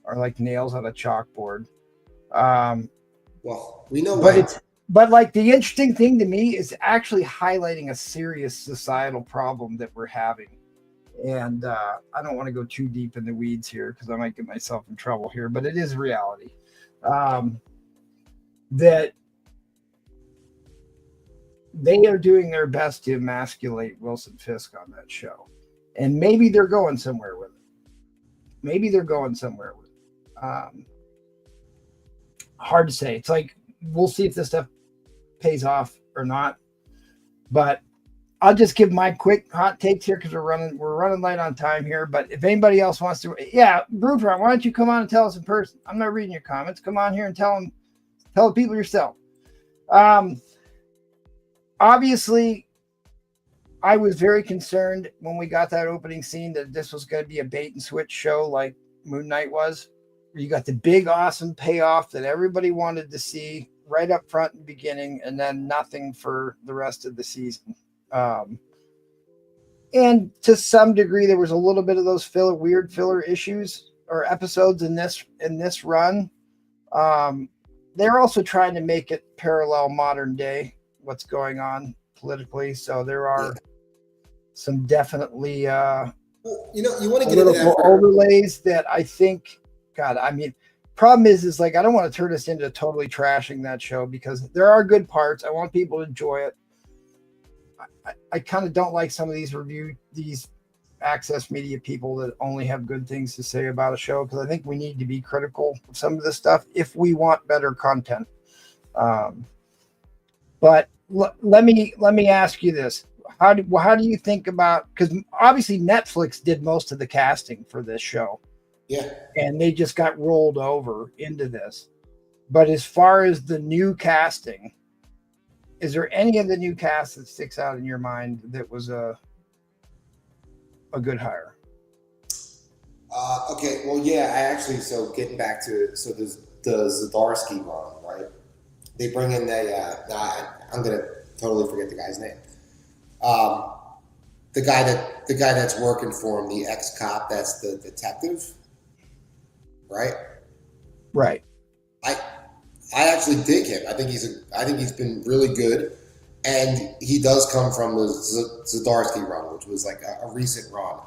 A: are like nails on a chalkboard.
C: Well, we know,
A: but like the interesting thing to me is actually highlighting a serious societal problem that we're having. And I don't want to go too deep in the weeds here because I might get myself in trouble here, but it is reality. That they are doing their best to emasculate Wilson Fisk on that show. And maybe they're going somewhere with it. Hard to say. It's like, we'll see if this stuff pays off or not. But I'll just give my quick hot takes here because we're running light on time here. But if anybody else wants to, Broodfront, why don't you come on and tell us in person? I'm not reading your comments. Come on here and tell the people yourself. Obviously, I was very concerned when we got that opening scene that this was going to be a bait and switch show like Moon Knight was. Where you got the big, awesome payoff that everybody wanted to see right up front in the beginning, and then nothing for the rest of the season. And to some degree, there was a little bit of those weird filler issues or episodes in this run. They're also trying to make it parallel modern day, what's going on politically. So there are some definitely
C: you want to get
A: political overlays that I think, God, I mean, problem is like, I don't want to turn this into totally trashing that show because there are good parts. I want people to enjoy it. I kind of don't like some of these access media people that only have good things to say about a show, because I think we need to be critical of some of this stuff if we want better content. But let me ask you this: how do you think about, because obviously Netflix did most of the casting for this show,
C: Yeah.
A: and they just got rolled over into this. But as far as the new casting, is there any of the new cast that sticks out in your mind that was a good hire?
C: Okay, well, yeah, I actually, so getting back to it, so there's the Zdarsky run, right? They bring in I'm going to totally forget the guy's name. The guy that's working for him, the ex-cop, that's the detective, right?
A: Right.
C: I actually dig him. I think he's been really good, and he does come from the Zdarsky run, which was like a recent run,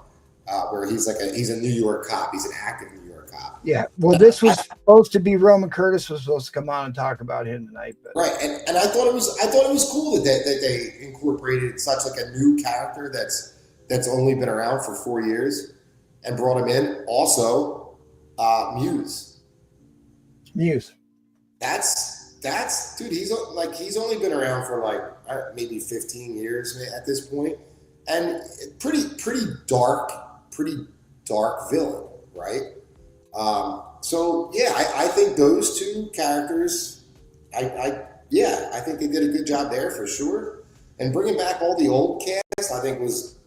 C: where he's a New York cop. He's an active New York cop.
A: Yeah. Well, this was supposed to be Roman Curtis was supposed to come on and talk about him tonight. But.
C: Right, and I thought it was cool that they incorporated such like a new character that's only been around for 4 years, and brought him in. Also, Muse. That's dude. He's only been around for like maybe 15 years at this point, and pretty dark villain, right? So yeah, I think those two characters, I think they did a good job there for sure. And bringing back all the old cast, I think was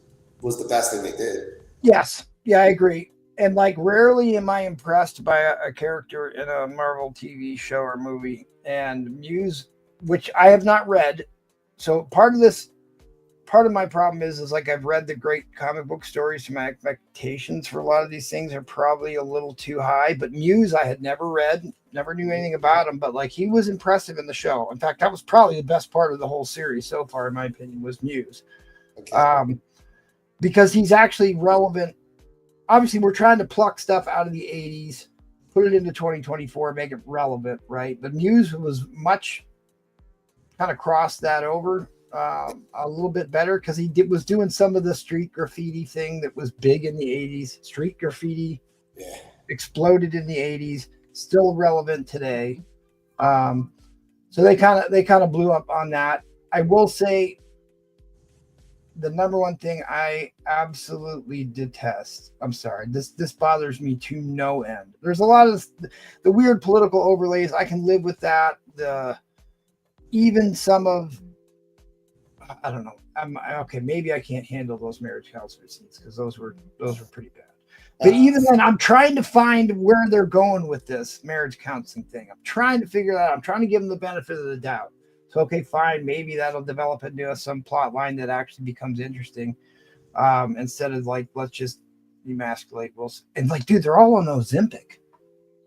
C: the best thing they did.
A: Yes, yeah, I agree. And like, rarely am I impressed by a character in a Marvel TV show or movie. And Muse, which I have not read, so part of my problem is like, I've read the great comic book stories, so my expectations for a lot of these things are probably a little too high. But Muse, I had never read, never knew anything about him, but like, he was impressive in the show. In fact, that was probably the best part of the whole series so far, in my opinion, was Muse. Okay. Because he's actually relevant. Obviously, we're trying to pluck stuff out of the 80s, put it into 2024, make it relevant, right? But Muse was much kind of crossed that over a little bit better, because he was doing some of the street graffiti thing that was big in the 80s. Street graffiti exploded in the 80s, still relevant today. So they kind of blew up on that. I will say, the number one thing I absolutely detest, I'm sorry, this bothers me to no end. There's a lot of the weird political overlays. I can live with that. Even some of, I don't know. Okay, maybe I can't handle those marriage counselor scenes, because those were pretty bad. But even then, I'm trying to find where they're going with this marriage counseling thing. I'm trying to figure that out. I'm trying to give them the benefit of the doubt. So, okay, fine. Maybe that'll develop into some plot line that actually becomes interesting, instead of like, let's just emasculate Wilson. And like, dude, they're all on Ozempic.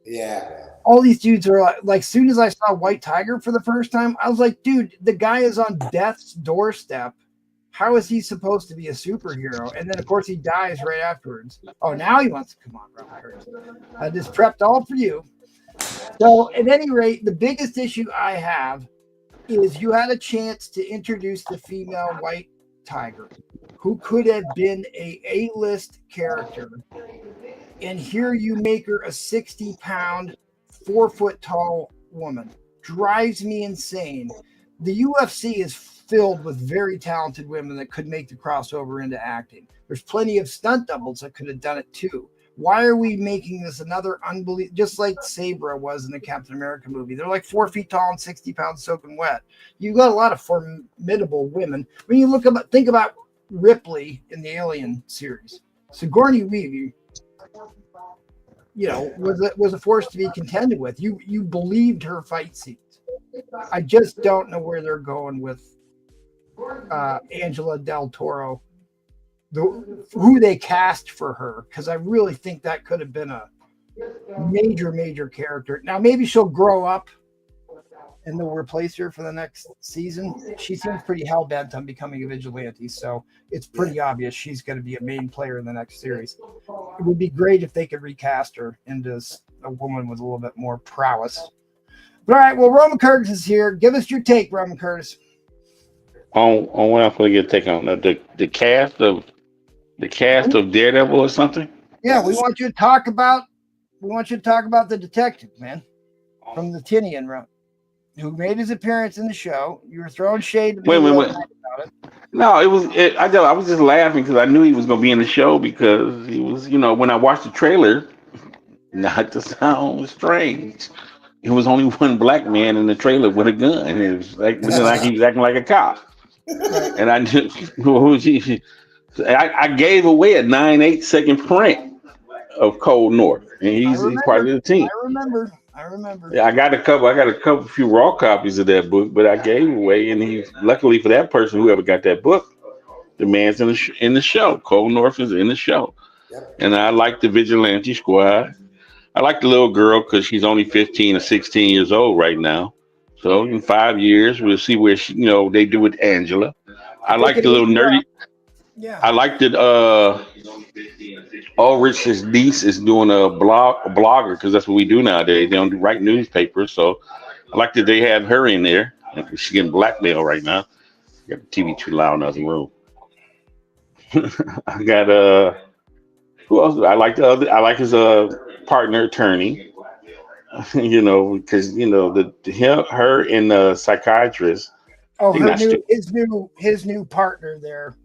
C: Yeah.
A: All these dudes are like, soon as I saw White Tiger for the first time, I was like, dude, the guy is on death's doorstep. How is he supposed to be a superhero? And then, of course, he dies right afterwards. Oh, now he wants to come on, Robert. I just prepped all for you. So, at any rate, the biggest issue I have is you had a chance to introduce the female White Tiger, who could have been a A-list character, and here you make her a 60-pound, 4-foot-tall woman. Drives me insane. The UFC is filled with very talented women that could make the crossover into acting. There's plenty of stunt doubles that could have done it too. Why are we making this another unbelievable, just like Sabra was in the Captain America movie? They're like 4 feet tall and 60 pounds soaking wet. You've got a lot of formidable women. When you think about Ripley in the Alien series, Sigourney Weaver, was a force to be contended with. You believed her fight scenes. I just don't know where they're going with Angela Del Toro, who they cast for her, because I really think that could have been a major character. Now maybe she'll grow up and they'll replace her for the next season. She seems pretty hell-bent on becoming a vigilante, so it's pretty obvious she's going to be a main player in the next series. It would be great if they could recast her into a woman with a little bit more prowess. But all right, well, Roman Curtis is here. Give us your take, Roman Curtis.
D: on what I'm going to get take on the cast of Daredevil or something.
A: Yeah, we want you to talk about the detective, man, from the Tinian run, who made his appearance in the show. You were throwing shade at me the other
D: Wait.
A: night about it.
D: No, it was. I was just laughing because I knew he was going to be in the show because he was. When I watched the trailer, not to sound strange, it was only one black man in the trailer with a gun. It was like he was acting like a cop,
A: Right.
D: and I just I gave away a 9/8 second print of Cold North, and he's part of the team.
A: I remember.
D: Yeah, I got a couple. Few raw copies of that book, but I gave away, and he luckily for that person, whoever got that book, the man's in the show. Cold North is in the show,
C: Yep.
D: and I like the Vigilante Squad. I like the little girl because she's only 15 or 16 years old right now. So in 5 years, we'll see where they do with Angela. I like the little nerdy.
A: Yeah.
D: I like that. Ulrich's niece is doing a blogger because that's what we do nowadays. They don't write newspapers, so I like that they have her in there. She's getting blackmail right now. Got the TV too loud in the other room. I got who else? I like his partner attorney. Because her and the psychiatrist.
A: Oh,
D: They not stupid.
A: his new partner there.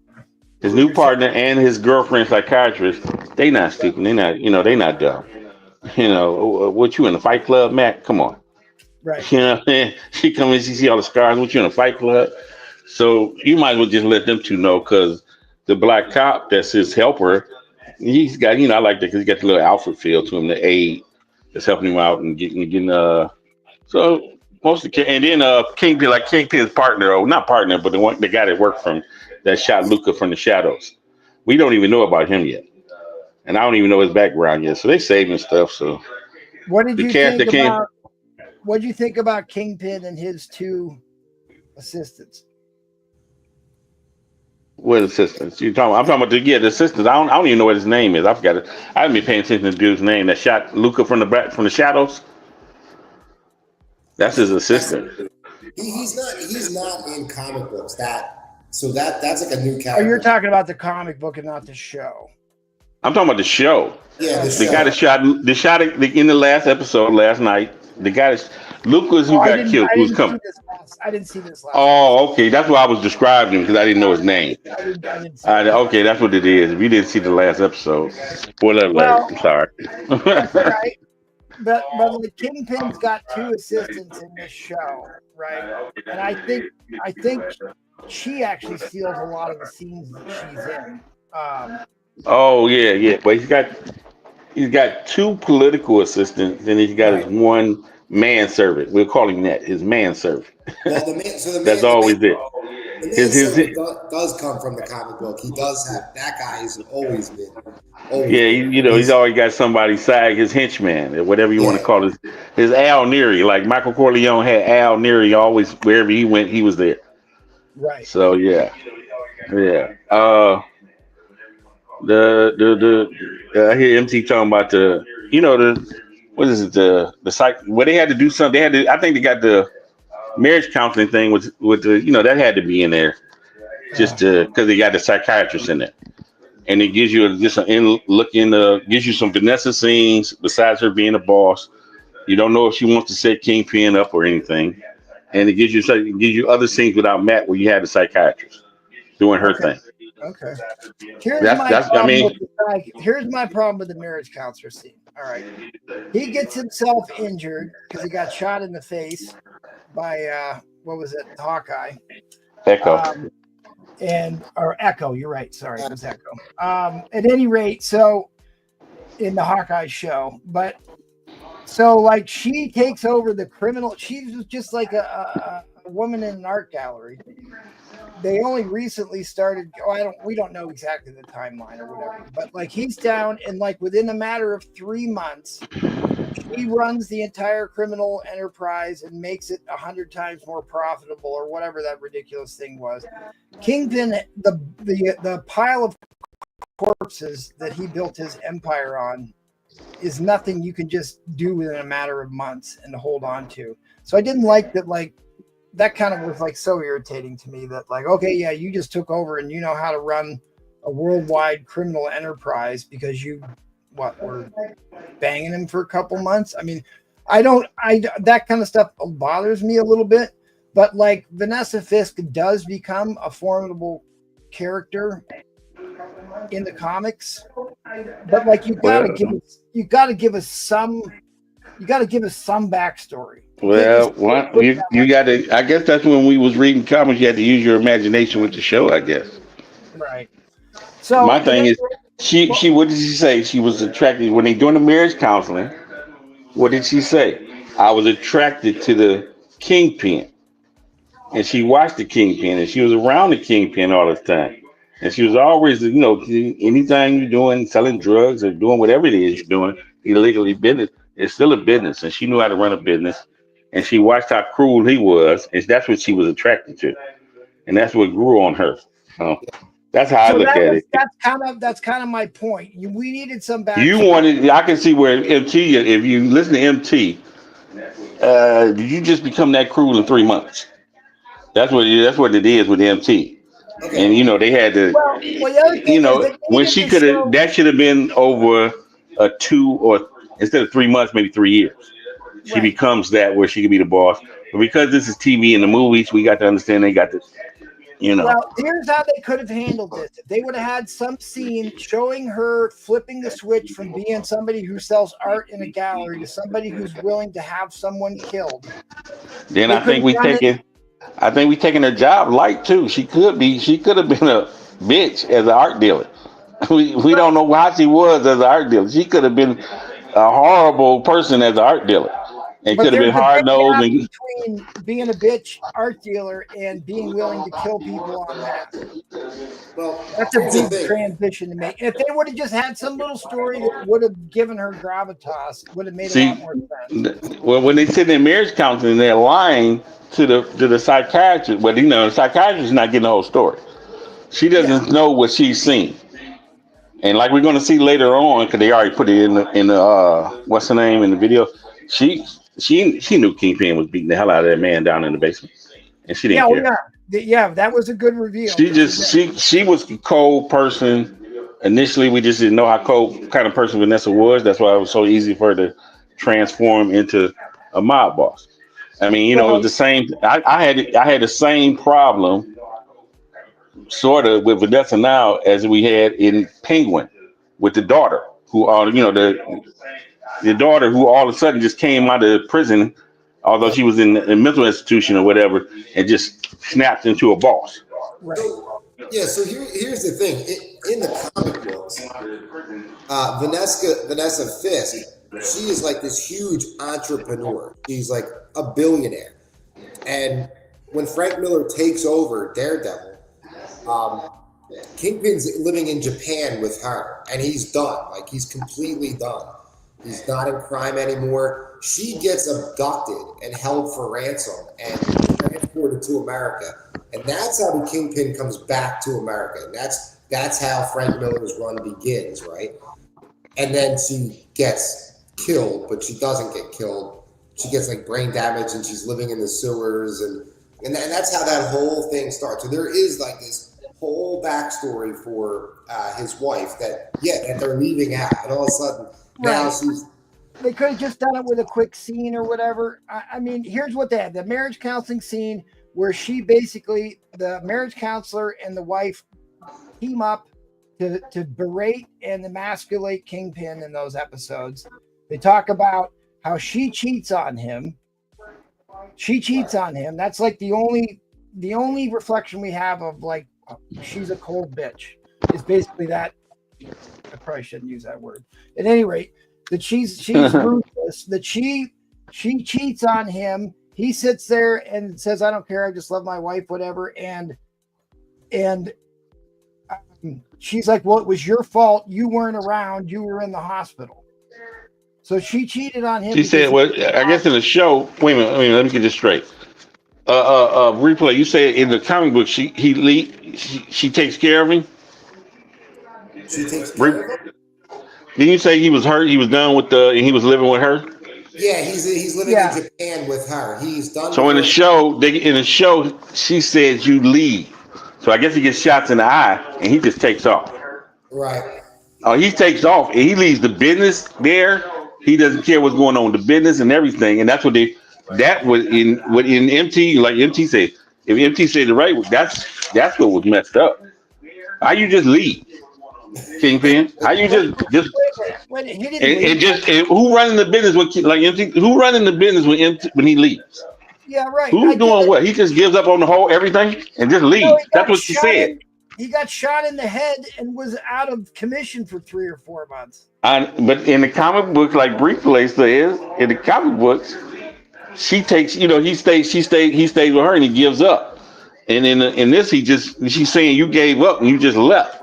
D: His new partner and his girlfriend psychiatrist. They not stupid. They not. They not dumb. What you in the Fight Club, Matt? Come on.
A: Right.
D: She come in, she see all the scars. What you in a Fight Club? So you might as well just let them two know because the black cop that's his helper, he's got. I like that because he got the little Alfred feel to him, the aide that's helping him out and getting. So most of the and then Kingpin's partner, or not partner, but the guy that worked from that shot Luca from the shadows. We don't even know about him yet, and I don't even know his background yet. So they saving stuff. So
A: What did
D: the
A: you
D: cast
A: think
D: that came.
A: about? What did you think about Kingpin and his two assistants?
D: What assistants? I'm talking about the assistants. I don't even know what his name is. I forgot it. I haven't been paying attention to the dude's name that shot Luca from the shadows. That's his assistant.
C: He's not in comic books. That's like a new character.
A: Oh, you're talking about the comic book and not the show.
D: I'm talking about the show.
C: Yeah,
D: the guy that shot in the last episode last night. The guy that Luca's who got killed. Who's coming?
A: I didn't see this last.
D: Oh, okay. That's why I was describing him because I didn't know his name.
A: I didn't see
D: Okay, that's what it is. If you didn't see the last episode, spoiler alert. I'm sorry.
A: That's right. But the Kingpin's got two assistants in this show, right? And I think she actually steals a lot of the scenes that she's in.
D: Oh yeah. But he's got two political assistants, and he's got his one manservant. We'll call him that, his manservant.
C: Well,
D: that's always it.
C: The manservant does come from the comic book. He does have that guy. Has always been.
D: He's always got somebody's side, his henchman, or whatever you want to call it. His Al Neary, like Michael Corleone had Al Neary always wherever he went, he was there.
A: Right.
D: So yeah. I hear MT talking about what is it, the psych where they had to do something. I think they got the marriage counseling thing with the that had to be in there just because they got the psychiatrist in it, and it gives you gives you some Vanessa scenes besides her being a boss. You don't know if she wants to set Kingpin up or anything, and it gives you other scenes without Matt where you had the psychiatrist doing her thing.
A: Okay. Here's my problem with the marriage counselor scene. All right. He gets himself injured because he got shot in the face by what was it, Hawkeye?
D: Echo.
A: Or Echo, you're right. Sorry, it was Echo. At any rate, so in the Hawkeye show, but so like she takes over the criminal, she's just like a woman in an art gallery. They only recently started. We don't know exactly the timeline or whatever, but like he's down, and like within a matter of 3 months, he runs the entire criminal enterprise and makes it 100 times more profitable, or whatever that ridiculous thing was. Kingpin, the pile of corpses that he built his empire on, is nothing you can just do within a matter of months and hold on to. So I didn't like that. Like that kind of was like so irritating to me that like, okay, yeah, you just took over and you know how to run a worldwide criminal enterprise because you were banging him for a couple months. I mean, that kind of stuff bothers me a little bit, but like Vanessa Fisk does become a formidable character in the comics, but like you gotta give us some backstory.
D: Well, you got to. I guess that's when we was reading comics. You had to use your imagination with the show. I guess.
A: Right. So
D: My thing is, she. What did she say? She was attracted when they doing the marriage counseling. What did she say? I was attracted to the kingpin, and she watched the kingpin, and she was around the kingpin all the time. And she was always, anything you're doing, selling drugs or doing whatever it is you're doing, illegally business, it's still a business. And she knew how to run a business. And she watched how cruel he was. And that's what she was attracted to. And that's what grew on her. So that's how I look at it.
A: That's kind of my point. We needed some
D: You
A: backstory.
D: wanted, I can see where MT, if you listen to MT, did you just become that cruel in 3 months? That's what it is with MT.
C: Okay.
D: And they had to,
A: Well, the other thing is that
D: when she could have, that should have been over a 2 or instead of 3 months, maybe 3 years. She becomes that where she could be the boss. But because this is TV and the movies, we got to understand they got to,
A: Well, here's how they could have handled this. If they would have had some scene showing her flipping the switch from being somebody who sells art in a gallery to somebody who's willing to have someone killed.
D: Then I think we taking her job light too. She could have been a bitch as an art dealer. We don't know how she was as an art dealer. She could have been a horrible person as an art dealer. It could have been hard nosed
A: between being a bitch art dealer and being willing to kill people on mass.
C: Well,
A: that's a big transition to make. If they would have just had some little story that would have given her gravitas, it would have made a lot more sense.
D: Well, when they sit in marriage counseling, they're lying to the psychiatrist. But the psychiatrist is not getting the whole story. She doesn't know what she's seen. And like we're going to see later on, because they already put it in the what's her name in the video. She knew Kingpin was beating the hell out of that man down in the basement, and she didn't care.
A: Yeah, that was a good reveal.
D: She was a cold person. Initially, we just didn't know how cold kind of person Vanessa was. That's why it was so easy for her to transform into a mob boss. I mean, it was the same. I had the same problem, sort of, with Vanessa now as we had in Penguin with the daughter, who the daughter who all of a sudden just came out of prison, although she was in a mental institution or whatever, and just snapped into a boss.
C: Right. So here's the thing. In the comic books, Vanessa Fisk, she is like this huge entrepreneur. She's like a billionaire. And when Frank Miller takes over Daredevil, Kingpin's living in Japan with her, and he's done. Like, he's completely done. He's not in crime anymore. She gets abducted and held for ransom and transported to America. And that's how the Kingpin comes back to America. And that's how Frank Miller's run begins, right? And then she gets killed, but she doesn't get killed. She gets like brain damage and she's living in the sewers. And that's how that whole thing starts. So there is like this whole backstory for his wife that they're leaving out. And all of a sudden, now
A: they could have just done it with a quick scene or whatever. I mean, here's what they had: the marriage counseling scene where the marriage counselor and the wife team up to berate and emasculate Kingpin in those episodes. They talk about how she cheats on him. That's like the only reflection we have of like she's a cold bitch. Is basically that. I probably shouldn't use that word. At any rate, that she's ruthless, that she cheats on him. He sits there and says, "I don't care. I just love my wife, whatever." And she's like, "Well, it was your fault. You weren't around. You were in the hospital." So she cheated on him.
D: She said, "Well, I guess in the show." Wait a minute. Let me get this straight. Replay. You said in the comic book, she takes care of him.
C: She takes care of him.
D: Didn't you say he was hurt? He was done with and he was living with her.
C: Yeah, he's living in Japan with her. He's done.
D: So in the show, she says you leave. So I guess he gets shots in the eye, and he just takes off.
C: Right.
D: Oh, he takes off, and he leaves the business there. He doesn't care what's going on with the business and everything, and that's what they. That was in MT, like MT said. If MT said the right, that's what was messed up. How you just leave, Kingpin? How you just
A: When he didn't
D: and
A: leave.
D: just and who running the business when like MT? Who running the business when he leaves?
A: Yeah, right.
D: Who's doing what? He just gives up on the whole everything and just leaves.
A: No,
D: That's what she said.
A: He got shot in the head and was out of commission for 3 or 4 months.
D: But in the comic books, like Briefplay says, in the comic books, she takes, he stays with her and he gives up. And in this, she's saying you gave up and you just left.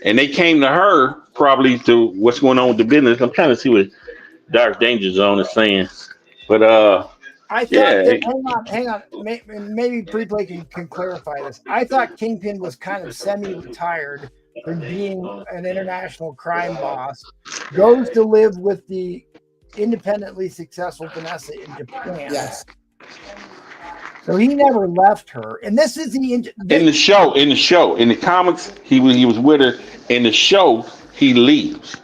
D: And they came to her probably to what's going on with the business. I'm trying to see what Dark Danger Zone is saying. But
A: I thought that, hang on. Maybe Preplay can clarify this. I thought Kingpin was kind of semi-retired from being an international crime boss, goes to live with the independently successful Vanessa in Japan.
C: Yes.
A: So he never left her. And this is in the
D: show. In the comics, he was with her. In the show, he leaves.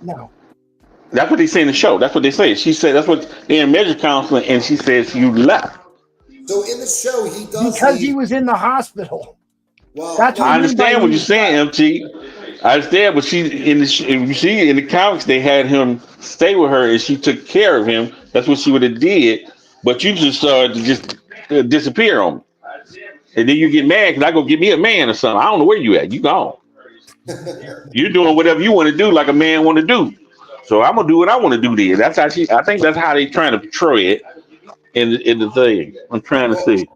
A: No.
D: That's what they say in the show. That's what they say. She said that's what they're in measure counseling, and she says you left.
C: So in the show, he does
A: because he was in the hospital.
C: Well,
A: that's what
D: I understand what you're saying, MT. I understand, but in the comics they had him stay with her, and she took care of him. That's what she would have did. But you just started to just disappear on me, and then you get mad because I go get me a man or something. I don't know where you at. You gone. You're doing whatever you want to do, like a man want to do. So I'm gonna do what I want to do there. That's how I think that's how they trying to portray it in the thing. I'm trying to see.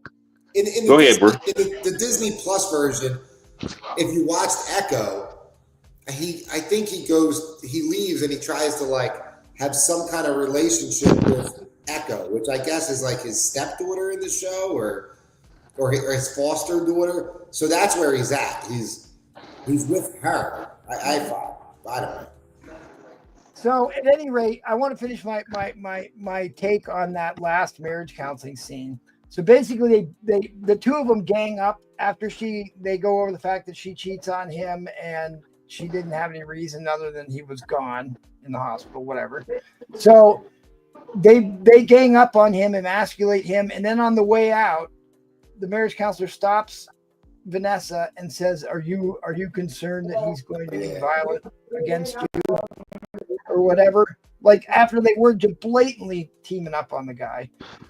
D: Go ahead, bro.
C: In the Disney Plus version, if you watched Echo, I think he leaves and he tries to like have some kind of relationship with Echo, which I guess is like his stepdaughter in the show or his foster daughter. So that's where he's at. He's with her. I don't know.
A: So at any rate, I want to finish my take on that last marriage counseling scene. So basically, the two of them gang up after they go over the fact that she cheats on him and she didn't have any reason other than he was gone in the hospital, whatever. So they gang up on him, emasculate him, and then on the way out, the marriage counselor stops Vanessa and says, "Are you concerned that he's going to be violent against you or whatever?" Like after they were just blatantly teaming up on the guy,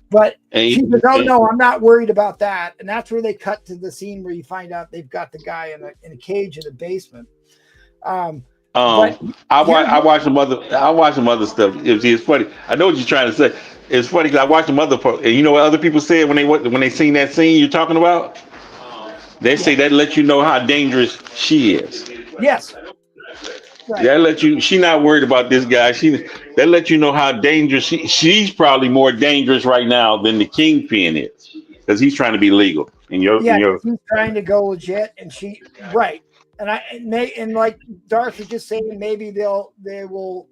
A: but she says, "Oh no, I'm not worried about that." And that's where they cut to the scene where you find out they've got the guy in a cage in the basement.
D: I watched some other stuff. It's funny. I know what you're trying to say. It's funny because I watched some other, and you know what other people said when they seen that scene you're talking about. They say that lets you know how dangerous she is.
A: Yes. Right.
D: That let you. She's not worried about this guy. That let you know how dangerous she's probably more dangerous right now than the Kingpin is because he's trying to be legal.
A: He's trying to go legit, and she right. And like Darth was just saying, maybe they will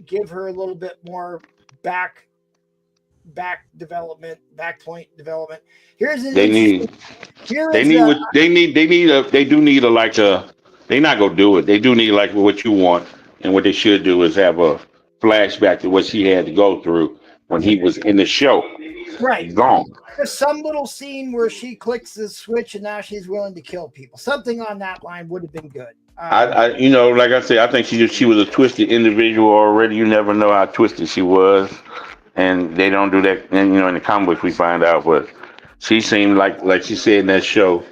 A: give her a little bit more back development, back point development. They
D: they're not gonna do it. They do need like what you want, and what they should do is have a flashback to what she had to go through when he was in the show.
A: Right.
D: Gone.
A: There's some little scene where she clicks the switch and now she's willing to kill people. Something on that line would have been good.
D: Like I said, I think she was a twisted individual already. You never know how twisted she was, and they don't do that. And in the comic books we find out, but she seemed like she said in the show,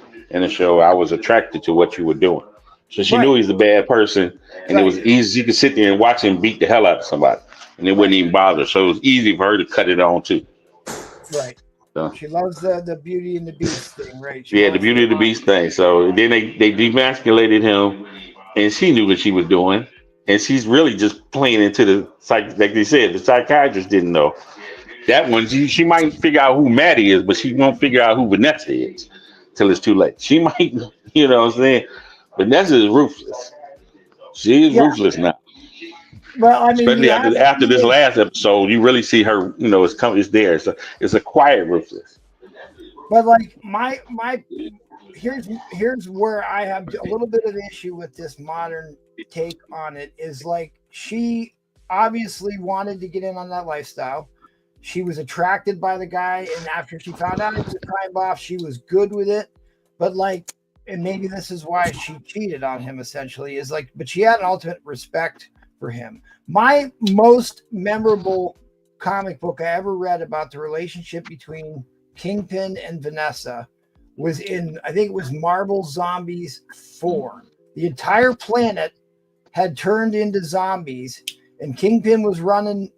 D: I was attracted to what you were doing. So she knew he's a bad person, and it was easy. She could sit there and watch him beat the hell out of somebody, and it wouldn't even bother. So it was easy for her to cut it on too.
A: Right. So. She loves the Beauty and the Beast thing, right?
D: The Beauty and the Beast thing. So then they demasculated him, and she knew what she was doing, and she's really just playing into the like they said, the psychiatrist didn't know. That one, she might figure out who Maddie is, but she won't figure out who Vanessa is till it's too late. She might, what I'm saying? Vanessa is ruthless. She is ruthless now.
A: Well, I mean,
D: Especially
A: you have
D: after this
A: seen it,
D: last episode, you really see her. You know, it's there. It's a quiet ruthless.
A: but like my here's where I have a little bit of issue with this modern take on it is like she obviously wanted to get in on that lifestyle. She was attracted by the guy, and after she found out he was a crime boss, she was good with it. But like, and maybe this is why she cheated on him essentially, is like, but she had an ultimate respect for him. My most memorable comic book I ever read about the relationship between Kingpin and Vanessa was in, I think it was Marvel Zombies 4. The entire planet had turned into zombies, and Kingpin was running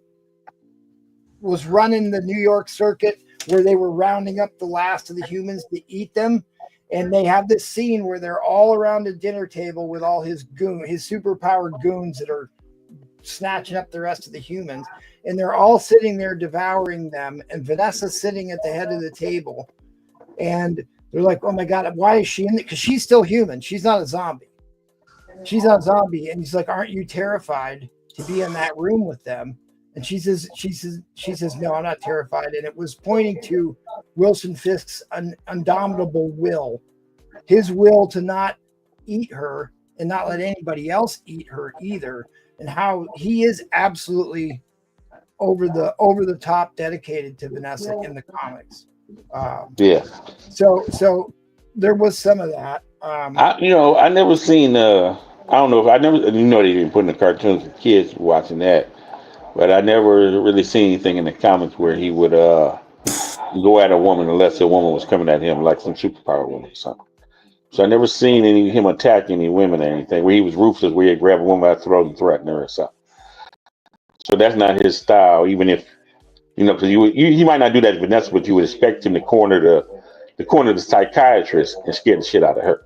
A: the New York circuit where they were rounding up the last of the humans to eat them. And they have this scene where they're all around a dinner table with all his superpowered goons that are snatching up the rest of the humans. And they're all sitting there devouring them. And Vanessa's sitting at the head of the table. And they're like, oh my God, why is she in it? Because she's still human. She's not a zombie. She's not a zombie. And he's like, aren't you terrified to be in that room with them? And she says, no, I'm not terrified. And it was pointing to Wilson Fisk's indomitable will, his will to not eat her and not let anybody else eat her either. And how he is absolutely over the top dedicated to Vanessa in the comics.
D: Yeah.
A: So there was some of that.
D: I never seen. I don't know if I never. You know, they didn't put in the cartoons for kids watching that, but I never really seen anything in the comics where he would go at a woman unless a woman was coming at him like some superpower woman or something. So I never seen him attack any women or anything where he was ruthless, where he'd grab a woman by the throat and threaten her or something. So that's not his style. Even if because he might not do that to Vanessa, but you would expect him to corner the psychiatrist and scare the shit out of her.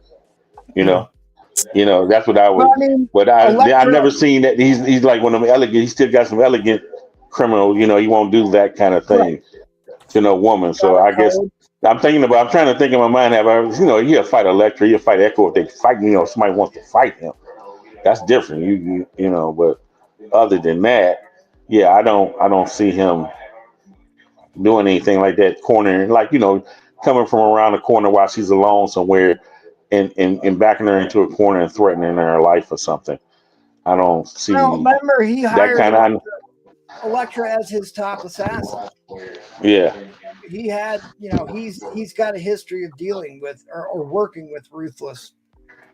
D: That's what I would.
A: Well, I mean,
D: but I've never seen that. He's like one of them elegant. He still got some elegant criminal. He won't do that kind of thing to no woman. So I guess I'm trying to think in my mind. He'll fight Elektra. He'll fight Echo if they fight. Somebody wants to fight him. That's different. But other than that, yeah, I don't see him doing anything like that, cornering, coming from around the corner while she's alone somewhere and backing her into a corner and threatening her life or something. I don't see.
A: Well, remember, he hired
D: that kind of
A: Elektra as his top assassin.
D: Yeah.
A: He had, he's got a history of dealing with or working with ruthless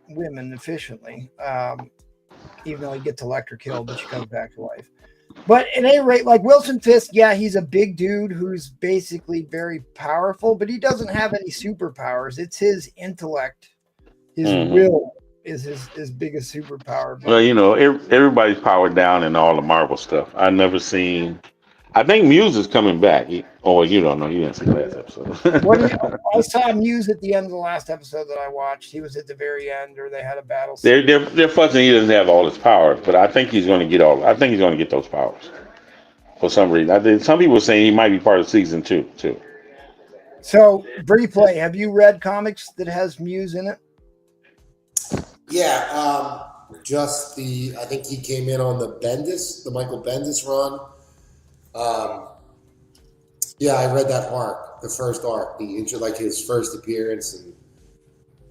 A: women efficiently. Even though he gets Elektra killed, but she comes back to life. But at any rate, like Wilson Fisk, yeah, he's a big dude who's basically very powerful, but he doesn't have any superpowers. It's his intellect, his will is his biggest superpower.
D: Well, everybody's powered down in all the Marvel stuff. I've never seen. I think Muse is coming back. You don't know. You didn't see the last episode.
A: I saw Muse at the end of the last episode that I watched. He was at the very end, or they had a battle.
D: They're fussing. He doesn't have all his powers, but I think he's going to get I think he's going to get those powers for some reason. Some people are saying he might be part of season 2 too.
A: So, briefly, have you read comics that has Muse in it?
C: Yeah, I think he came in on the Michael Bendis run. Yeah, I read that arc, the first arc, his first appearance,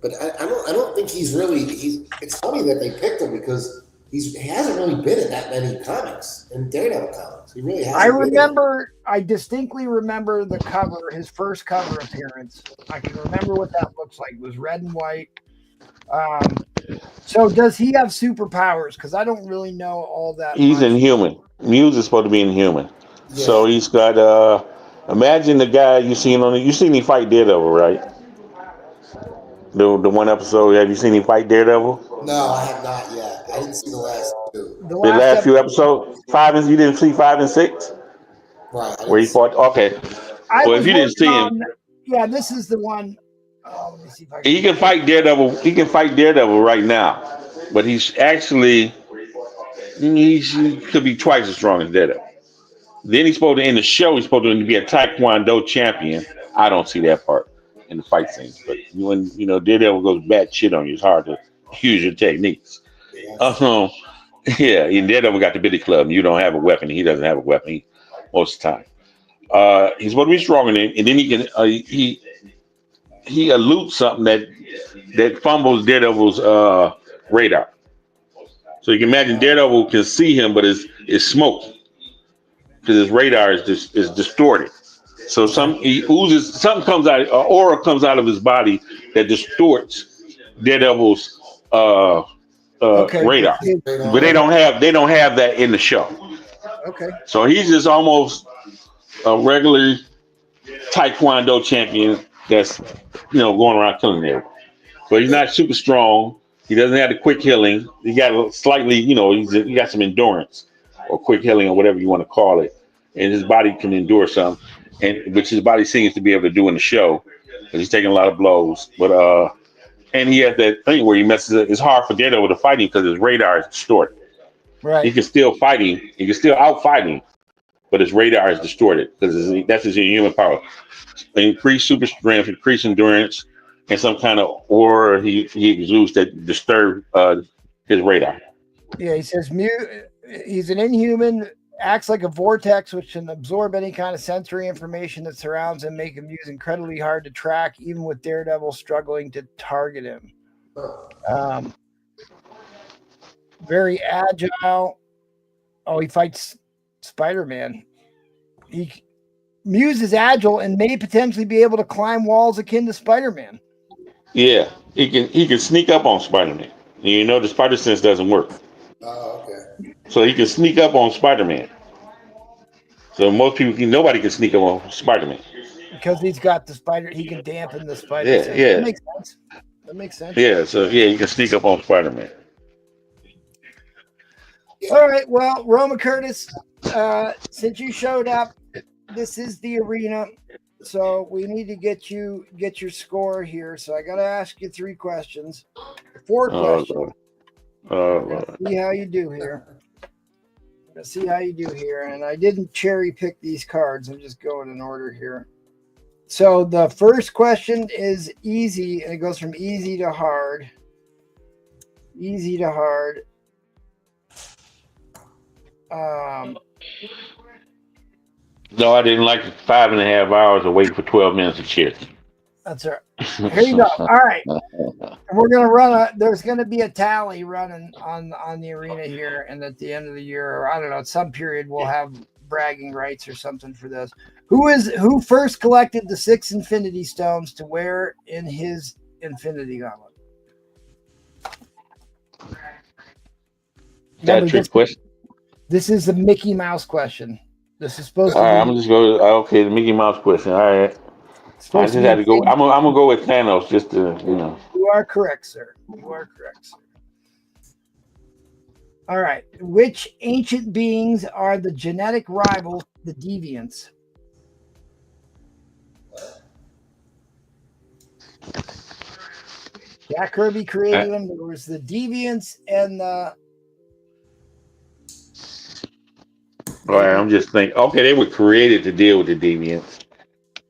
C: but I don't think he's really. It's funny that they picked him because he hasn't really been in that many comics, in Daredevil comics. He really hasn't.
A: I distinctly remember the cover, his first cover appearance. I can remember what that looks like. It was red and white. So does he have superpowers? Because I don't really know all that.
D: He's Inhuman. Muse is supposed to be Inhuman. Yeah. So he's got. Imagine the guy you seen him fight Daredevil, right? The one episode. Have you seen him fight Daredevil?
C: No, I have not yet. I didn't see the last two.
D: The last few episodes, you didn't see 5 and 6,
C: right?
D: Where he fought. Okay. Well, if you didn't see him,
A: yeah, this is the one. Let me see if I can.
D: He can fight Daredevil. He can fight Daredevil right now, but he could be twice as strong as Daredevil. Then he's supposed to end the show. He's supposed to be a Taekwondo champion. I don't see that part in the fight scenes. But when Daredevil goes bad shit on you, it's hard to use your techniques. Yeah, and Daredevil got the Billy Club. You don't have a weapon. He doesn't have a weapon most of the time. He's supposed to be stronger than him, and then he can he elutes something that fumbles Daredevil's radar. So you can imagine Daredevil can see him, but it's smoke because his radar is distorted. So he oozes something comes out, aura comes out of his body that distorts Daredevil's radar. But they don't have that in the show.
A: Okay.
D: So he's just almost a regular Taekwondo champion that's going around killing everyone. But he's not super strong. He doesn't have the quick healing. He got slightly, he got some endurance or quick healing or whatever you want to call it. And his body can endure some, and which his body seems to be able to do in the show because he's taking a lot of blows. But and he has that thing where he messes up. It's hard for Daredevil to fight him because his radar is distorted.
A: Right.
D: He can still fight him. He can still outfight him, but his radar is distorted because that's his inhuman power. Increased super strength, increased endurance, and some kind of aura he exudes that disturb his radar.
A: Yeah, he says he's an inhuman, acts like a vortex which can absorb any kind of sensory information that surrounds him, make him incredibly hard to track, even with Daredevil struggling to target him. Very agile. Oh, he fights Spider-Man. Muse is agile and may potentially be able to climb walls akin to Spider-Man.
D: Yeah, he can sneak up on Spider-Man. The spider sense doesn't work.
C: Oh, okay.
D: So he can sneak up on Spider-Man. So nobody can sneak up on Spider-Man.
A: Because he's got the spider, he can dampen the spider.
D: Yeah.
A: That makes sense.
D: Yeah, so he can sneak up on Spider-Man.
A: All right, well, Roma Curtis, since you showed up, this is the arena. So we need to get your score here. So I got to ask you 4 questions. See how you do here. Let's see how you do here. And I didn't cherry pick these cards. I'm just going in order here. So the first question is easy, and it goes from easy to hard. Easy to hard.
D: No, I didn't like 5.5 hours of waiting for 12 minutes of cheers.
A: That's right. Here you go. All right. And we're going to there's going to be a tally running on the arena here. And at the end of the year, or I don't know, at some period, we'll have bragging rights or something for this. Who first collected the 6 Infinity Stones to wear in his Infinity Gauntlet?
D: That's a trick question.
A: This is the Mickey Mouse question. This is supposed to be.
D: All right, I'm just going to the Mickey Mouse question. All right. I just had to go. I'm gonna go with Thanos just to,
A: You are correct, sir. All right. Which ancient beings are the genetic rivals, the Deviants? Jack Kirby created them. There was the Deviants and the.
D: All right, I'm just thinking. Okay, they were created to deal with the Deviants.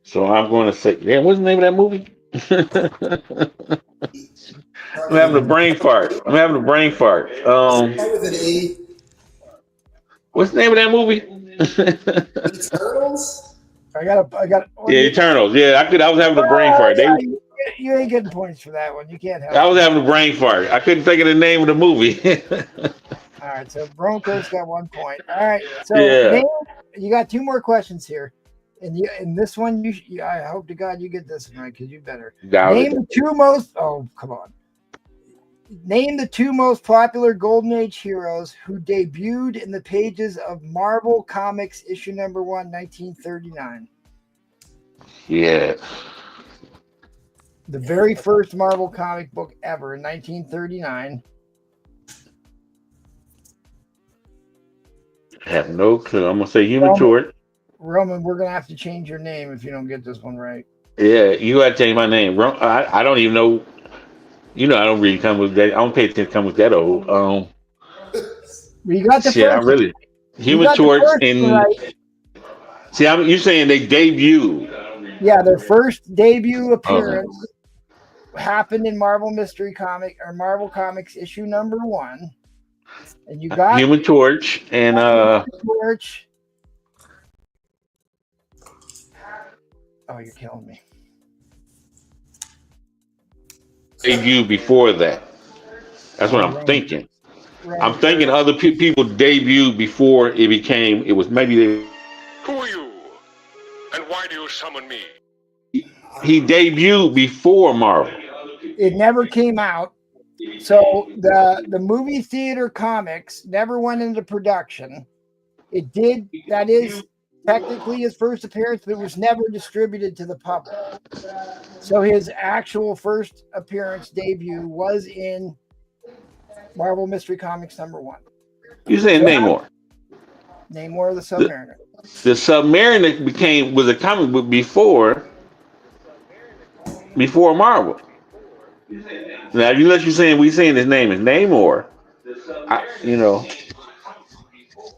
D: So I'm going to say, what's the name of that movie? I'm having a brain fart. What's the name of that movie?
C: Eternals?
A: I got.
D: Yeah, Eternals. Yeah, I was having a brain fart.
A: You ain't getting points for that one. You can't help.
D: I was having a brain fart. I couldn't think of the name of the movie.
A: All right, so Broncos got 1 point. All right, so you got 2 more questions here. And this one, I hope to God you get this one right because you better. Name the 2 most. Oh, come on. Name the 2 most popular Golden Age heroes who debuted in the pages of Marvel Comics issue number 1, 1939.
D: Yeah.
A: The very first Marvel comic book ever in 1939.
D: I have no clue. I'm gonna say Human Torch.
A: Roman, we're going to have to change your name if you don't get this one right.
D: Yeah, you got to change my name. I don't even know. I don't really come with that. I don't pay attention to come with that old.
A: You got the first.
D: I really. Human Torch and. Right. See, you're saying they debuted.
A: Yeah, their first debut appearance happened in Marvel Mystery Comic or Marvel Comics issue number 1. And you got
D: Human Torch and
A: Torch. Oh, you're killing me.
D: debut before that. That's what I'm
A: Right.
D: thinking.
A: Right,
D: I'm thinking other people debuted before it became. It was maybe they.
E: Who are you? And why do you summon me?
D: He debuted before Marvel.
A: It never came out. So the movie theater comics never went into production. It did. That is technically his first appearance, but it was never distributed to the public. So his actual first appearance debut was in Marvel Mystery Comics #1.
D: You saying Namor?
A: Namor the Submariner.
D: The Submariner was a comic book before Marvel. Now, you're saying we saying his name is Namor,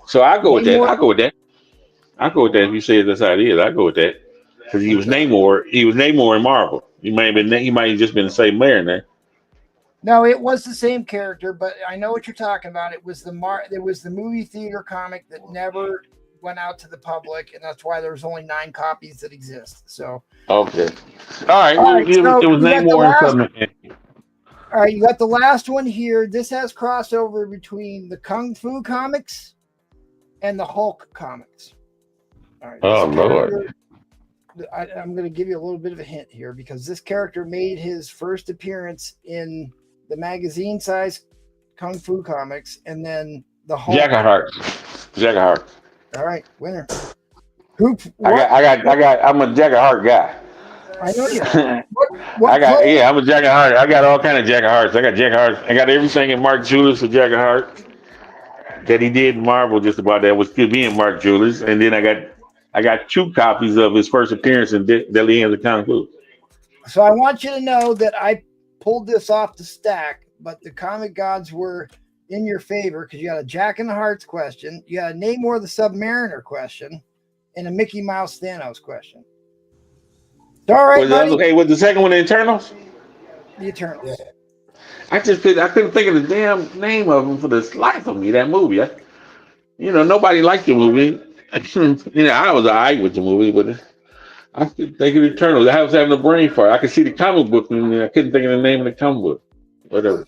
D: So I go with that. I go with that. If you say that's how it is, I go with that because he was Namor. He was Namor in Marvel. He might have just been the same Mariner.
A: No, it was the same character, but I know what you're talking about. It was the movie theater comic that never went out to the public, and that's why there's only 9 copies that exist. So
D: okay, all right. It was Namor and something.
A: All right, you got the last one here. This has crossover between the Kung Fu comics and the Hulk comics. All right.
D: Oh Lord.
A: I'm going to give you a little bit of a hint here because this character made his first appearance in the magazine size Kung Fu comics, and then the Hulk.
D: Jagger Hart.
A: All right, winner.
D: I'm a Jagger Hart guy.
A: I know you.
D: I'm a Jagger Hart. I got all kind of Jagger Harts. I got Jagger Hart. I got everything in Mark Julius for Jagger Hart that he did in Marvel. Just about that was could be in Mark Julius, and then I got 2 copies of his first appearance in Deadly Hands of Kung Fu.
A: So I want you to know that I pulled this off the stack, but the comic gods were in your favor because you got a Jack in the Hearts question, you got a Namor the Submariner question, and a Mickey Mouse Thanos question. All right, buddy.
D: Was the second one the Eternals?
A: The Eternals.
D: I couldn't think of the damn name of them for the life of me. That movie, nobody liked the movie. I was alright with the movie, but I couldn't think of the Eternals. I was having a brain fart. I could see the comic book, and I couldn't think of the name of the comic book. Whatever.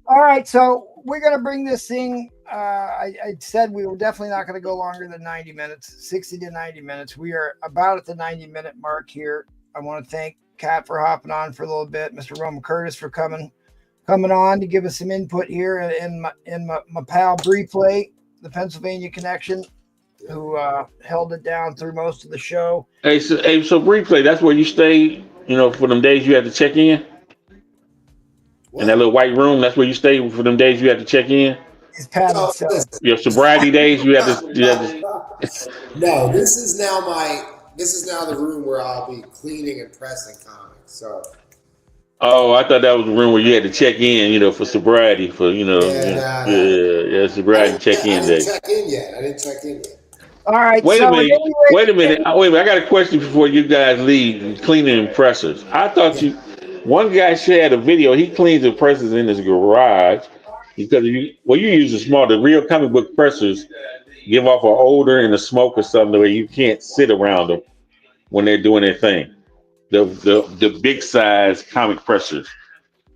A: All right, so we're gonna bring this thing. I said we were definitely not going to go longer than 90 minutes, 60 to 90 minutes. We are about at the 90-minute mark here. I want to thank Kat for hopping on for a little bit, Mr. Roman Curtis for coming on to give us some input here, and my pal Brieflay, the Pennsylvania connection, who held it down through most of the show.
D: Hey, so Brieflay, that's where you stay, for them days you had to check in? What? In that little white room, that's where you stay for them days you had to check in? Your sobriety days, you had to.
C: No, this is now the room where I'll be cleaning and pressing comics. So.
D: Oh, I thought that was the room where you had to check in, for sobriety, sobriety check-in day.
C: I didn't check in yet.
A: All right.
D: Wait a minute. I got a question before you guys leave. Cleaning pressers. I thought one guy shared a video. He cleans the pressers in his garage because you use the real comic book pressers give off an odor and a smoke or something where you can't sit around them when they're doing their thing. The big size comic pressers.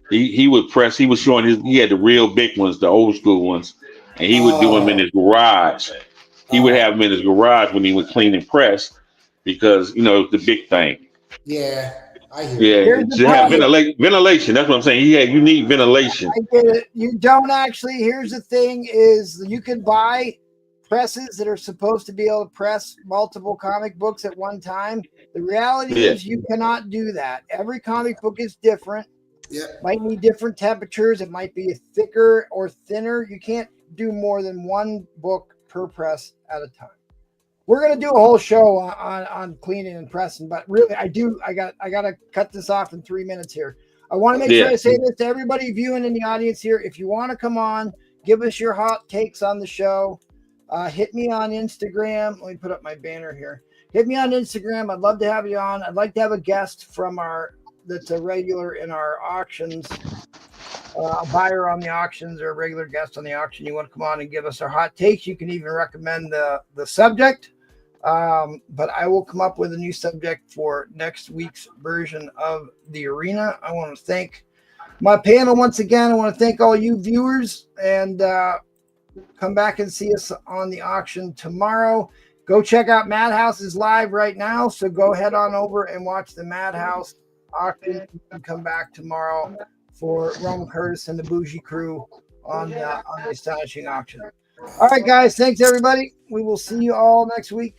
D: He would press. He was showing he had the real big ones, the old school ones, and he would do them in his garage. He would have them in his garage when he would clean and press because the big thing.
C: Yeah, I hear
D: you. Yeah, have ventilation. That's what I'm saying. You need ventilation.
A: I get it. You don't actually. Here's the thing: is you can buy presses that are supposed to be able to press multiple comic books at one time. The reality is you cannot do that. Every comic book is different.
C: Yeah.
A: Might need different temperatures. It might be thicker or thinner. You can't do more than one book per press at a time. We're gonna do a whole show on cleaning and pressing, but really I gotta cut this off in 3 minutes here. I want to make sure I say this to everybody viewing in the audience here. If you want to come on, give us your hot takes on the show. Hit me on Instagram. Let me put up my banner here. Hit me on Instagram. I'd love to have you on. I'd like to have a guest from that's a regular in our auctions. a buyer on the auctions or a regular guest on the auction, you want to come on and give us our hot takes, you can even recommend the subject. But I will come up with a new subject for next week's version of the arena. I want to thank my panel once again. I want to thank all you viewers, and come back and see us on the auction tomorrow. Go check out Madhouse is live right now, so go head on over and watch the Madhouse auction and come back tomorrow for Roman Curtis and the Bougie crew on the Astonishing auction. All right, guys. Thanks, everybody. We will see you all next week.